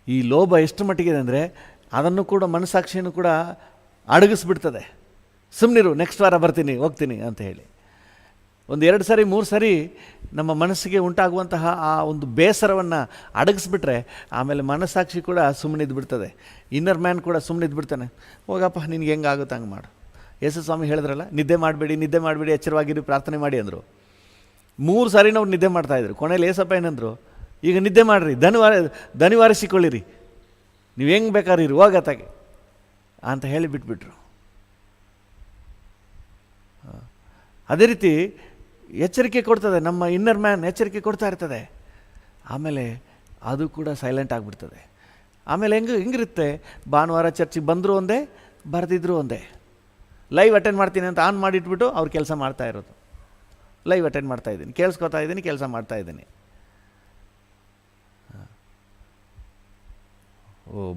ಈ ಲೋಭ ಎಷ್ಟು ಮಟ್ಟಿಗಿದೆ ಅಂದರೆ ಅದನ್ನು ಕೂಡ ಮನಸ್ಸಾಕ್ಷಿಯನ್ನು ಕೂಡ ಅಡಗಿಸ್ಬಿಡ್ತದೆ. ಸುಮ್ಮನಿರು, ನೆಕ್ಸ್ಟ್ ವಾರ ಬರ್ತೀನಿ, ಹೋಗ್ತೀನಿ ಅಂತ ಹೇಳಿ. ಒಂದು 2 ಸರಿ 3 ಸರಿ ನಮ್ಮ ಮನಸ್ಸಿಗೆ ಉಂಟಾಗುವಂತಹ ಆ ಒಂದು ಬೇಸರವನ್ನು ಅಡಗಿಸ್ಬಿಟ್ರೆ ಆಮೇಲೆ ಮನಸ್ಸಾಕ್ಷಿ ಕೂಡ ಸುಮ್ಮನಿದ್ದು ಬಿಡ್ತದೆ. ಇನ್ನರ್ ಮ್ಯಾನ್ ಕೂಡ ಸುಮ್ಮನಿದ್ದು ಬಿಡ್ತಾನೆ. ಹೋಗಪ್ಪ, ನಿನಗೆ ಹೆಂಗಾಗುತ್ತೆ ಹಂಗೆ ಮಾಡು. ಯೇಸು ಸ್ವಾಮಿ ಹೇಳಿದ್ರಲ್ಲ, ನಿದ್ದೆ ಮಾಡಬೇಡಿ, ಎಚ್ಚರವಾಗಿರಿ, ಪ್ರಾರ್ಥನೆ ಮಾಡಿ ಅಂದರು. 3 ಸಾರಿ ನಾವು ನಿದ್ದೆ ಮಾಡ್ತಾಯಿದ್ರು. ಕೊನೆಯಲ್ಲಿ ಏಸಪ್ಪ ಏನಂದರು, ಈಗ ನಿದ್ದೆ ಮಾಡಿರಿ, ದನಿವಾರಿಸಿಕೊಳ್ಳಿರಿ, ನೀವು ಹೆಂಗೆ ಬೇಕಾದ್ರೆ ಇರಿ, ಹೋಗತ್ತಾಗೆ ಅಂತ ಹೇಳಿ ಬಿಟ್ಬಿಟ್ರು. ಅದೇ ರೀತಿ ಎಚ್ಚರಿಕೆ ಕೊಡ್ತದೆ, ನಮ್ಮ ಇನ್ನರ್ ಮ್ಯಾನ್ ಎಚ್ಚರಿಕೆ ಕೊಡ್ತಾ ಇರ್ತದೆ. ಆಮೇಲೆ ಅದು ಕೂಡ ಸೈಲೆಂಟ್ ಆಗಿಬಿಡ್ತದೆ. ಆಮೇಲೆ ಹೆಂಗಿರುತ್ತೆ, ಭಾನುವಾರ ಚರ್ಚಿಗೆ ಬಂದರೂ ಒಂದೇ, ಬರೆದಿದ್ರು ಒಂದೇ. ಲೈವ್ ಅಟೆಂಡ್ ಮಾಡ್ತೀನಿ ಅಂತ ಆನ್ ಮಾಡಿಟ್ಬಿಟ್ಟು ಅವ್ರು ಕೆಲಸ ಮಾಡ್ತಾ ಇರೋದು. ಲೈವ್ ಅಟೆಂಡ್ ಮಾಡ್ತಾಯಿದ್ದೀನಿ, ಕೇಳಿಸ್ಕೊತಾ ಇದ್ದೀನಿ, ಕೆಲಸ ಮಾಡ್ತಾಯಿದ್ದೀನಿ.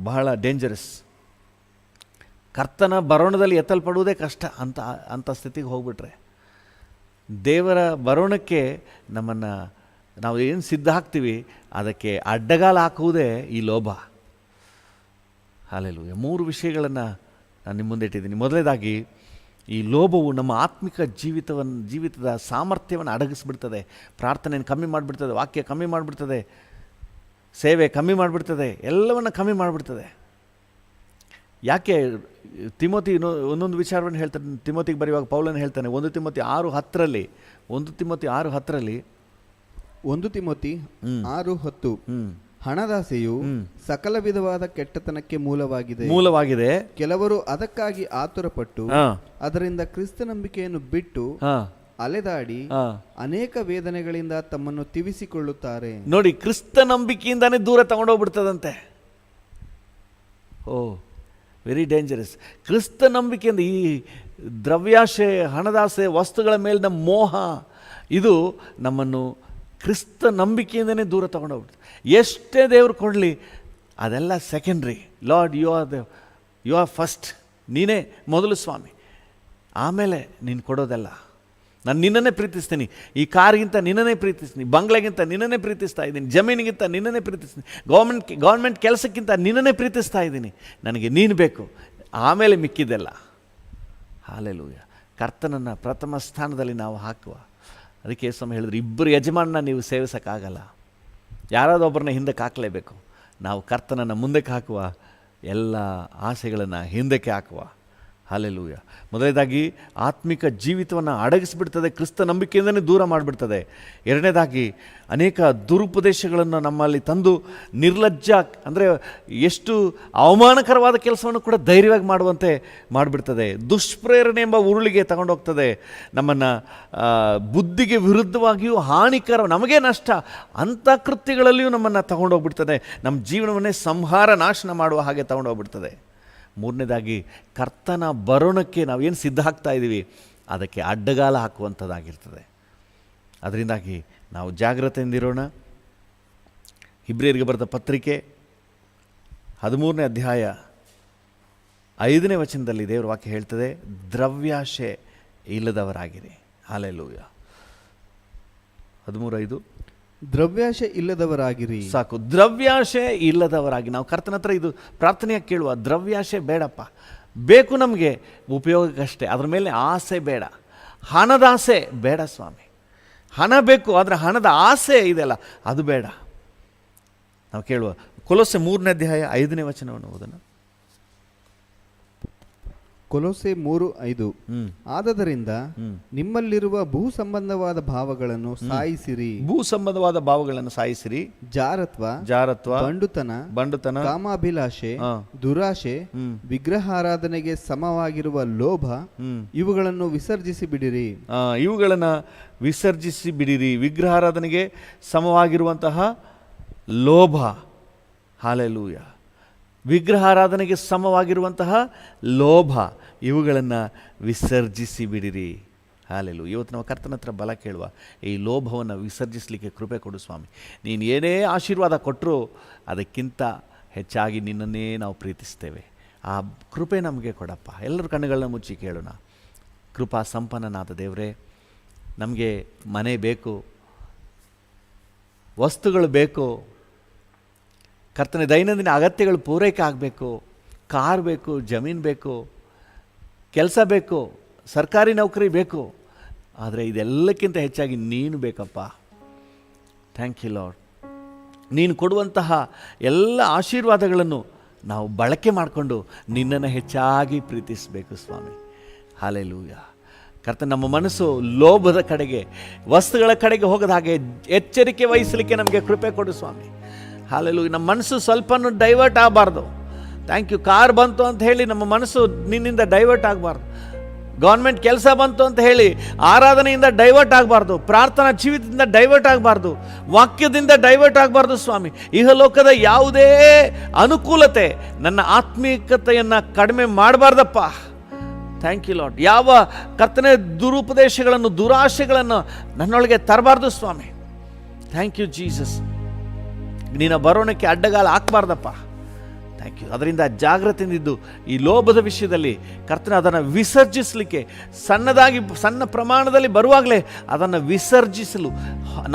ಬಹಳ ಡೇಂಜರಸ್. ಕರ್ತನ ಬರೋಣದಲ್ಲಿ ಎತ್ತಲ್ಪಡುವುದೇ ಕಷ್ಟ ಅಂಥ ಸ್ಥಿತಿಗೆ ಹೋಗ್ಬಿಟ್ರೆ, ದೇವರ ಬರೋಣಕ್ಕೆ ನಾವು ಏನು ಸಿದ್ಧ ಹಾಕ್ತೀವಿ ಅದಕ್ಕೆ ಅಡ್ಡಗಾಲ ಹಾಕುವುದೇ ಈ ಲೋಭ. ಹಾಲೆಲೂಯ. 3 ವಿಷಯಗಳನ್ನು ನಾನು ನಿಮ್ಮ ಮುಂದೆ ಇಟ್ಟಿದ್ದೀನಿ. ಮೊದಲನೇದಾಗಿ, ಈ ಲೋಭವು ನಮ್ಮ ಆತ್ಮಿಕ ಜೀವಿತದ ಸಾಮರ್ಥ್ಯವನ್ನು ಅಡಗಿಸ್ಬಿಡ್ತದೆ. ಪ್ರಾರ್ಥನೆಯನ್ನು ಕಮ್ಮಿ ಮಾಡಿಬಿಡ್ತದೆ, ವಾಕ್ಯ ಕಮ್ಮಿ ಮಾಡಿಬಿಡ್ತದೆ, ಸೇವೆ ಕಮ್ಮಿ ಮಾಡಿಬಿಡ್ತದೆ, ಎಲ್ಲವನ್ನು ಕಮ್ಮಿ ಮಾಡಿಬಿಡ್ತದೆ. ಯಾಕೆ ತಿಮೋತಿ ಒಂದೊಂದು ವಿಚಾರವನ್ನು ಹೇಳ್ತಾನೆ. ತಿಮೋತಿಗೆ ಬರೆಯುವಾಗ ಪೌಲನು ಹೇಳ್ತಾನೆ, 1 ತಿಮೋತಿ 6:10 1 ತಿಮೋತಿ 6:10 1 ತಿಮೋತಿ 6:10 ಹಣದಾಸೆಯು ಸಕಲ ವಿಧವಾದ ಕೆಟ್ಟತನಕ್ಕೆ ಮೂಲವಾಗಿದೆ. ಕೆಲವರು ಅದಕ್ಕಾಗಿ ಆತುರಪಟ್ಟು ಅದರಿಂದ ಕ್ರಿಸ್ತ ನಂಬಿಕೆಯನ್ನು ಬಿಟ್ಟು ಅಲೆದಾಡಿ ಅನೇಕ ವೇದನೆಗಳಿಂದ ತಮ್ಮನ್ನು ತಿವಿಸಿಕೊಳ್ಳುತ್ತಾರೆ. ನೋಡಿ, ಕ್ರಿಸ್ತ ನಂಬಿಕೆಯಿಂದಾನೇ ದೂರ ತಗೊಂಡೋಗ್ಬಿಡ್ತದಂತೆ. Very dangerous. ಕ್ರಿಸ್ತ ನಂಬಿಕೆಯಿಂದ ಈ ದ್ರವ್ಯಾಶೆ, ಹಣದಾಸೆ, ವಸ್ತುಗಳ ಮೇಲಿನ ಮೋಹ, ಇದು ನಮ್ಮನ್ನು ಕ್ರಿಸ್ತ ನಂಬಿಕೆಯಿಂದನೇ ದೂರ ತಗೊಂಡೋಗ್ಬಿಡ್ತದೆ. ಎಷ್ಟೇ ದೇವ್ರು ಕೊಡಲಿ ಅದೆಲ್ಲ secondary. Lord, you are first. ನೀನೇ ಮೊದಲು ಸ್ವಾಮಿ, ಆಮೇಲೆ ನೀನು ಕೊಡೋದೆಲ್ಲ. ನಾನು ನಿನ್ನನ್ನೇ ಪ್ರೀತಿಸ್ತೀನಿ, ಈ ಕಾರಿಗಿಂತ ನಿನ್ನನ್ನೇ ಪ್ರೀತಿಸ್ತೀನಿ, ಬಂಗ್ಲೆಗಿಂತ ನಿನ್ನನ್ನೇ ಪ್ರೀತಿಸ್ತಾ ಇದ್ದೀನಿ, ಜಮೀನಿಗಿಂತ ನಿನ್ನನ್ನೇ ಪ್ರೀತಿಸ್ತೀನಿ, ಗೌರ್ಮೆಂಟ್ ಕೆಲಸಕ್ಕಿಂತ ನಿನ್ನನ್ನೇ ಪ್ರೀತಿಸ್ತಾ ಇದ್ದೀನಿ. ನನಗೆ ನೀನು ಬೇಕು, ಆಮೇಲೆ ಮಿಕ್ಕಿದ್ದೆಲ್ಲ. ಹಲ್ಲೆಲೂಯಾ. ಕರ್ತನನ್ನು ಪ್ರಥಮ ಸ್ಥಾನದಲ್ಲಿ ನಾವು ಹಾಕುವ. ಅದಕ್ಕೆ ಯೇಸು ಹೇಳಿದ್ರು, ಇಬ್ಬರು ಯಜಮಾನನ ನೀವು ಸೇವಿಸೋಕ್ಕಾಗಲ್ಲ, ಯಾರಾದರೂ ಒಬ್ಬರನ್ನ ಹಿಂದಕ್ಕೆ ಹಾಕಲೇಬೇಕು. ನಾವು ಕರ್ತನನ್ನು ಮುಂದಕ್ಕೆ ಹಾಕುವ, ಎಲ್ಲ ಆಸೆಗಳನ್ನು ಹಿಂದಕ್ಕೆ ಹಾಕುವ. ಹಲ್ಲೆಲೂಯ. ಮೊದಲನೇದಾಗಿ ಆತ್ಮಿಕ ಜೀವಿತವನ್ನು ಅಡಗಿಸ್ಬಿಡ್ತದೆ, ಕ್ರಿಸ್ತ ನಂಬಿಕೆಯಿಂದಲೇ ದೂರ ಮಾಡಿಬಿಡ್ತದೆ. ಎರಡನೇದಾಗಿ ಅನೇಕ ದುರುಪದೇಶಗಳನ್ನು ನಮ್ಮಲ್ಲಿ ತಂದು ನಿರ್ಲಜ್ಜ, ಅಂದರೆ ಎಷ್ಟು ಅವಮಾನಕರವಾದ ಕೆಲಸವನ್ನು ಕೂಡ ಧೈರ್ಯವಾಗಿ ಮಾಡುವಂತೆ ಮಾಡಿಬಿಡ್ತದೆ. ದುಷ್ಪ್ರೇರಣೆ ಎಂಬ ಉರುಳಿಗೆ ತಗೊಂಡೋಗ್ತದೆ ನಮ್ಮನ್ನು. ಬುದ್ಧಿಗೆ ವಿರುದ್ಧವಾಗಿಯೂ ಹಾನಿಕರ, ನಮಗೇ ನಷ್ಟ ಅಂಥ ಕೃತ್ಯಗಳಲ್ಲಿಯೂ ನಮ್ಮನ್ನು ತಗೊಂಡೋಗ್ಬಿಡ್ತದೆ. ನಮ್ಮ ಜೀವನವನ್ನೇ ಸಂಹಾರ ನಾಶನ ಮಾಡುವ ಹಾಗೆ ತಗೊಂಡೋಗ್ಬಿಡ್ತದೆ. ಮೂರನೇದಾಗಿ ಕರ್ತನ ಬರೋಣಕ್ಕೆ ನಾವೇನು ಸಿದ್ಧ ಆಗ್ತಾ ಇದ್ದೀವಿ ಅದಕ್ಕೆ ಅಡ್ಡಗಾಲ ಹಾಕುವಂಥದ್ದಾಗಿರ್ತದೆ. ಅದರಿಂದಾಗಿ ನಾವು ಜಾಗ್ರತೆಯಿಂದಿರೋಣ. ಇಬ್ರಿಯರಿಗೆ ಬರೆದ ಪತ್ರಿಕೆ 13ನೇ ಅಧ್ಯಾಯ 5ನೇ ವಚನದಲ್ಲಿ ದೇವರ ವಾಕ್ಯ ಹೇಳ್ತದೆ, ದ್ರವ್ಯಾಶೆ ಇಲ್ಲದವರಾಗಿರಿ. ಹಲ್ಲೆಲೂಯಾ. 13:5. ದ್ರವ್ಯಾಶೆ ಇಲ್ಲದವರಾಗಿರಿ. ಸಾಕು, ದ್ರವ್ಯಾಶೆ ಇಲ್ಲದವರಾಗಿ. ನಾವು ಕರ್ತನ ಹತ್ರ ಇದು ಪ್ರಾರ್ಥನೆಯಾಗಿ ಕೇಳುವ, ದ್ರವ್ಯಾಶೆ ಬೇಡಪ್ಪ, ಬೇಕು ನಮಗೆ ಉಪಯೋಗಕ್ಕಷ್ಟೇ, ಅದ್ರ ಮೇಲೆ ಆಸೆ ಬೇಡ. ಹಣದ ಆಸೆ ಬೇಡ ಸ್ವಾಮಿ. ಹಣ ಬೇಕು, ಆದರೆ ಹಣದ ಆಸೆ ಇದೆಯಲ್ಲ ಅದು ಬೇಡ. ನಾವು ಕೇಳುವ ಕೊಲೊಸ್ಸೆ 3ನೇ ಅಧ್ಯಾಯ 5ನೇ ವಚನವನ್ನು ಓದೋಣ. ಕೊಲೊಸ್ಸೆ 3:5. ಆದದರಿಂದ ನಿಮ್ಮಲ್ಲಿರುವ ಭೂ ಸಂಬಂಧವಾದ ಭಾವಗಳನ್ನು ಸಾಯಿಸಿರಿ. ಭೂ ಸಂಬಂಧವಾದ ಭಾವಗಳನ್ನು ಸಾಯಿಸಿರಿ. ಜಾರತ್ವ, ಬಂಡುತನ, ಕಾಮಾಭಿಲಾಷೆ, ದುರಾಶೆ, ವಿಗ್ರಹಾರಾಧನೆಗೆ ಸಮವಾಗಿರುವ ಲೋಭ, ಇವುಗಳನ್ನು ವಿಸರ್ಜಿಸಿ ಬಿಡಿರಿ. ಇವುಗಳನ್ನು ವಿಸರ್ಜಿಸಿ ಬಿಡಿರಿ. ವಿಗ್ರಹಾರಾಧನೆಗೆ ಸಮವಾಗಿರುವಂತಹ ಲೋಭ. ಹಲ್ಲೆಲೂಯ. ವಿಗ್ರಹಾರಾಧನೆಗೆ ಸಮವಾಗಿರುವಂತಹ ಲೋಭ, ಇವುಗಳನ್ನು ವಿಸರ್ಜಿಸಿ ಬಿಡಿರಿ. ಹಲ್ಲೆಲೂಯಾ. ಇವತ್ತು ನಾವು ಕರ್ತನ ಹತ್ರ ಬಲ ಕೇಳುವ, ಈ ಲೋಭವನ್ನು ವಿಸರ್ಜಿಸಲಿಕ್ಕೆ ಕೃಪೆ ಕೊಡು ಸ್ವಾಮಿ. ನೀನು ಏನೇ ಆಶೀರ್ವಾದ ಕೊಟ್ಟರೂ ಅದಕ್ಕಿಂತ ಹೆಚ್ಚಾಗಿ ನಿನ್ನನ್ನೇ ನಾವು ಪ್ರೀತಿಸ್ತೇವೆ. ಆ ಕೃಪೆ ನಮಗೆ ಕೊಡಪ್ಪ. ಎಲ್ಲರ ಕಣ್ಣುಗಳನ್ನ ಮುಚ್ಚಿ ಕೇಳೋಣ. ಕೃಪಾ ಸಂಪನ್ನನಾದ ದೇವರೇ, ನಮಗೆ ಮನೆ ಬೇಕು, ವಸ್ತುಗಳು ಬೇಕು ಕರ್ತನೆ, ದೈನಂದಿನ ಅಗತ್ಯಗಳು ಪೂರೈಕೆ ಆಗಬೇಕು. ಕಾರ್ ಬೇಕು, ಜಮೀನು ಬೇಕು, ಕೆಲಸ ಬೇಕು, ಸರ್ಕಾರಿ ನೌಕರಿ ಬೇಕು. ಆದರೆ ಇದೆಲ್ಲಕ್ಕಿಂತ ಹೆಚ್ಚಾಗಿ ನೀನು ಬೇಕಪ್ಪ. Thank you Lord. ನೀನು ಕೊಡುವಂತಹ ಎಲ್ಲ ಆಶೀರ್ವಾದಗಳನ್ನು ನಾವು ಬಳಕೆ ಮಾಡಿಕೊಂಡು ನಿನ್ನನ್ನು ಹೆಚ್ಚಾಗಿ ಪ್ರೀತಿಸಬೇಕು ಸ್ವಾಮಿ. ಹಲ್ಲೆಲೂಯಾ. ಕರ್ತನೆ, ನಮ್ಮ ಮನಸ್ಸು ಲೋಭದ ಕಡೆಗೆ, ವಸ್ತುಗಳ ಕಡೆಗೆ ಹೋಗದ ಹಾಗೆ ಎಚ್ಚರಿಕೆ ವಹಿಸಲಿಕ್ಕೆ ನಮಗೆ ಕೃಪೆ ಕೊಡು ಸ್ವಾಮಿ. ಹಲ್ಲೆಲೂಯಾ. ನಮ್ಮ ಮನಸ್ಸು ಸ್ವಲ್ಪನೂ ಡೈವರ್ಟ್ ಆಗಬಾರ್ದು. Thank you. ಕಾರ್ ಬಂತು ಅಂತ ಹೇಳಿ ನಮ್ಮ ಮನಸ್ಸು ನಿನ್ನಿಂದ ಡೈವರ್ಟ್ ಆಗಬಾರ್ದು. ಗೌರ್ಮೆಂಟ್ ಕೆಲಸ ಬಂತು ಅಂತ ಹೇಳಿ ಆರಾಧನೆಯಿಂದ ಡೈವರ್ಟ್ ಆಗಬಾರ್ದು. ಪ್ರಾರ್ಥನಾ ಜೀವಿತದಿಂದ ಡೈವರ್ಟ್ ಆಗಬಾರ್ದು. ವಾಕ್ಯದಿಂದ ಡೈವರ್ಟ್ ಆಗಬಾರ್ದು ಸ್ವಾಮಿ. ಇಹಲೋಕದ ಯಾವುದೇ ಅನುಕೂಲತೆ ನನ್ನ ಆತ್ಮೀಕತೆಯನ್ನು ಕಡಿಮೆ ಮಾಡಬಾರ್ದಪ್ಪ. Thank you lord. ಯಾವ ಕರ್ತನೆ ದುರುಪದೇಶಗಳನ್ನು, ದುರಾಶೆಗಳನ್ನು ನನ್ನೊಳಗೆ ತರಬಾರ್ದು ಸ್ವಾಮಿ. Thank you Jesus. ನಿನ್ನ ಬರೋಣಕ್ಕೆ ಅಡ್ಡಗಾಲ ಹಾಕಬಾರ್ದಪ್ಪ. Thank you. ಅದರಿಂದ ಜಾಗ್ರತೆಯಿಂದಿದ್ದು ಈ ಲೋಭದ ವಿಷಯದಲ್ಲಿ ಕರ್ತನೆ ಅದನ್ನು ವಿಸರ್ಜಿಸಲಿಕ್ಕೆ, ಸಣ್ಣ ಪ್ರಮಾಣದಲ್ಲಿ ಬರುವಾಗಲೇ ಅದನ್ನು ವಿಸರ್ಜಿಸಲು,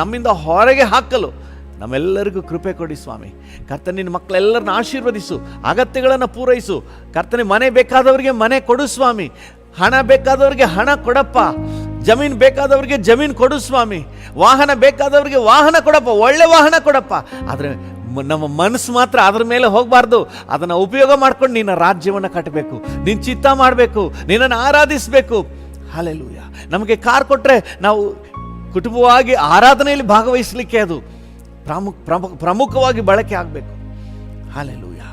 ನಮ್ಮಿಂದ ಹೊರಗೆ ಹಾಕಲು ನಮ್ಮೆಲ್ಲರಿಗೂ ಕೃಪೆ ಕೊಡಿ ಸ್ವಾಮಿ. ಕರ್ತನೆ, ನಿನ್ನ ಮಕ್ಕಳೆಲ್ಲರನ್ನ ಆಶೀರ್ವದಿಸು, ಅಗತ್ಯಗಳನ್ನು ಪೂರೈಸು. ಕರ್ತನೆ, ಮನೆ ಬೇಕಾದವರಿಗೆ ಮನೆ ಕೊಡು ಸ್ವಾಮಿ. ಹಣ ಬೇಕಾದವರಿಗೆ ಹಣ ಕೊಡಪ್ಪ. ಜಮೀನು ಬೇಕಾದವರಿಗೆ ಜಮೀನು ಕೊಡು ಸ್ವಾಮಿ. ವಾಹನ ಬೇಕಾದವರಿಗೆ ವಾಹನ ಕೊಡಪ್ಪ, ಒಳ್ಳೆ ವಾಹನ ಕೊಡಪ್ಪ. ಆದರೆ ನಮ್ಮ ಮನಸ್ಸು ಮಾತ್ರ ಅದರ ಮೇಲೆ ಹೋಗಬಾರ್ದು. ಅದನ್ನು ಉಪಯೋಗ ಮಾಡ್ಕೊಂಡು ನಿನ್ನ ರಾಜ್ಯವನ್ನು ಕಟ್ಟಬೇಕು, ನಿನ್ನ ಚಿತ್ತ ಮಾಡಬೇಕು, ನಿನ್ನನ್ನು ಆರಾಧಿಸಬೇಕು. ಹಲ್ಲೆಲೂಯಾ. ನಮಗೆ ಕಾರ್ ಕೊಟ್ಟರೆ ನಾವು ಕುಟುಂಬವಾಗಿ ಆರಾಧನೆಯಲ್ಲಿ ಭಾಗವಹಿಸಲಿಕ್ಕೆ ಅದು ಪ್ರಮುಖವಾಗಿ ಬಳಕೆ ಆಗಬೇಕು. ಹಲ್ಲೆಲೂಯಾ.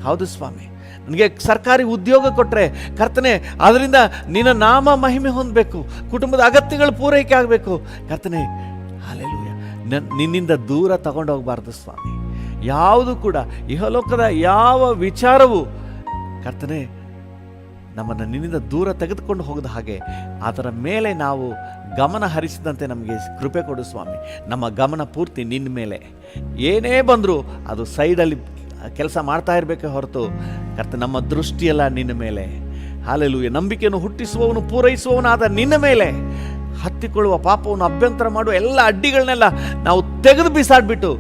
ಹೌದು ಸ್ವಾಮಿ. ನನಗೆ ಸರ್ಕಾರಿ ಉದ್ಯೋಗ ಕೊಟ್ಟರೆ ಕರ್ತನೆ, ಅದರಿಂದ ನಿನ್ನ ನಾಮ ಮಹಿಮೆ ಹೊಂದಬೇಕು, ಕುಟುಂಬದ ಅಗತ್ಯಗಳು ಪೂರೈಕೆ ಆಗಬೇಕು. ಕರ್ತನೆ, ಹಲ್ಲೆಲೂಯಾ. ನಿನ್ನಿಂದ ದೂರ ತಗೊಂಡು ಹೋಗಬಾರ್ದು ಸ್ವಾಮಿ. ಯಾವುದು ಕೂಡ ಇಹಲೋಕದ ಯಾವ ವಿಚಾರವೂ ಕರ್ತನೆ ನಮ್ಮನ್ನು ನಿನ್ನಿಂದ ದೂರ ತೆಗೆದುಕೊಂಡು ಹೋಗದ ಹಾಗೆ ಅದರ ಮೇಲೆ ನಾವು ಗಮನ ಹರಿಸಿದಂತೆ ನಮಗೆ ಕೃಪೆ ಕೊಡು ಸ್ವಾಮಿ. ನಮ್ಮ ಗಮನ ಪೂರ್ತಿ ನಿನ್ನ ಮೇಲೆ. ಏನೇ ಬಂದರೂ ಅದು ಸೈಡಲ್ಲಿ ಕೆಲಸ ಮಾಡ್ತಾ ಇರಬೇಕೆ ಹೊರತು ಕರ್ತ ನಮ್ಮ ದೃಷ್ಟಿಯೆಲ್ಲ ನಿನ್ನ ಮೇಲೆ. ಹಾಲೆಲೂಯ. ನಂಬಿಕೆಯನ್ನು ಹುಟ್ಟಿಸುವವನು ಪೂರೈಸುವವನಾದ ನಿನ್ನ ಮೇಲೆ. ಹತ್ತಿಕೊಳ್ಳುವ ಪಾಪವನ್ನು ಅಭ್ಯಂತರ ಮಾಡುವ ಎಲ್ಲ ಅಡ್ಡಿಗಳನ್ನೆಲ್ಲ ನಾವು ತೆಗೆದು ಬಿಸಾಡ್ಬಿಟ್ಟು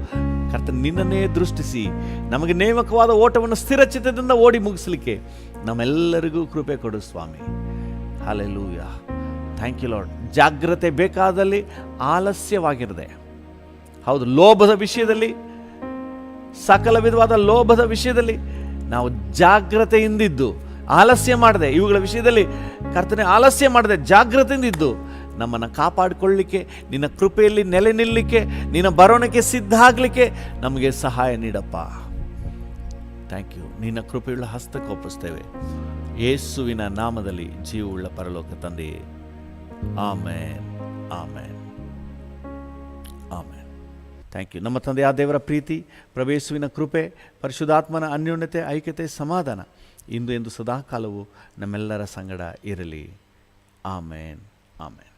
ಕರ್ತ ನಿನ್ನನ್ನೇ ದೃಷ್ಟಿಸಿ ನಮಗೆ ನೇಮಕವಾದ ಓಟವನ್ನು ಸ್ಥಿರಚಿತ್ತದಿಂದ ಓಡಿ ಮುಗಿಸ್ಲಿಕ್ಕೆ ನಮ್ಮೆಲ್ಲರಿಗೂ ಕೃಪೆ ಕೊಡು ಸ್ವಾಮಿ. ಹಾಲೆಲೂಯ. Thank you Lord. ಜಾಗ್ರತೆ ಬೇಕಾದಲ್ಲಿ ಆಲಸ್ಯವಾಗಿರದೆ, ಹೌದು, ಲೋಭದ ವಿಷಯದಲ್ಲಿ, ಸಕಲ ವಿಧವಾದ ಲೋಭದ ವಿಷಯದಲ್ಲಿ ನಾವು ಜಾಗ್ರತೆಯಿಂದಿದ್ದು ಆಲಸ್ಯ ಮಾಡದೆ, ಇವುಗಳ ವಿಷಯದಲ್ಲಿ ಕರ್ತನೆ ಆಲಸ್ಯ ಮಾಡದೆ ಜಾಗ್ರತೆಯಿಂದಿದ್ದು ನಮ್ಮನ್ನು ಕಾಪಾಡಿಕೊಳ್ಳಲಿಕ್ಕೆ, ನಿನ್ನ ಕೃಪೆಯಲ್ಲಿ ನೆಲೆ ನಿಲ್ಲಲಿಕ್ಕೆ, ನಿನ್ನ ಬರೋಣಕ್ಕೆ ಸಿದ್ಧ ಆಗಲಿಕ್ಕೆ ನಮಗೆ ಸಹಾಯ ನೀಡಪ್ಪ. Thank you. ನಿನ್ನ ಕೃಪೆಯುಳ್ಳ ಹಸ್ತಕ್ಕೆ ಒಪ್ಪಿಸ್ತೇವೆ ಯೇಸುವಿನ ನಾಮದಲ್ಲಿ, ಜೀವವುಳ್ಳ ಪರಲೋಕ ತಂದೆಯೇ. Amen, amen, amen. Thank you. ನಮ್ಮ ತಂದೆಯ ದೇವರ ಪ್ರೀತಿ, ಪ್ರಭು ಯೇಸುವಿನ ಕೃಪೆ, ಪರಿಶುದ್ಧಾತ್ಮನ ಅನ್ಯೋನ್ಯತೆ, ಐಕ್ಯತೆ, ಸಮಾಧಾನ ಇಂದು ಎಂದು ಸದಾಕಾಲವೂ ನಮ್ಮೆಲ್ಲರ ಸಂಗಡ ಇರಲಿ. ಆಮೇನ್, ಆಮೇನ್.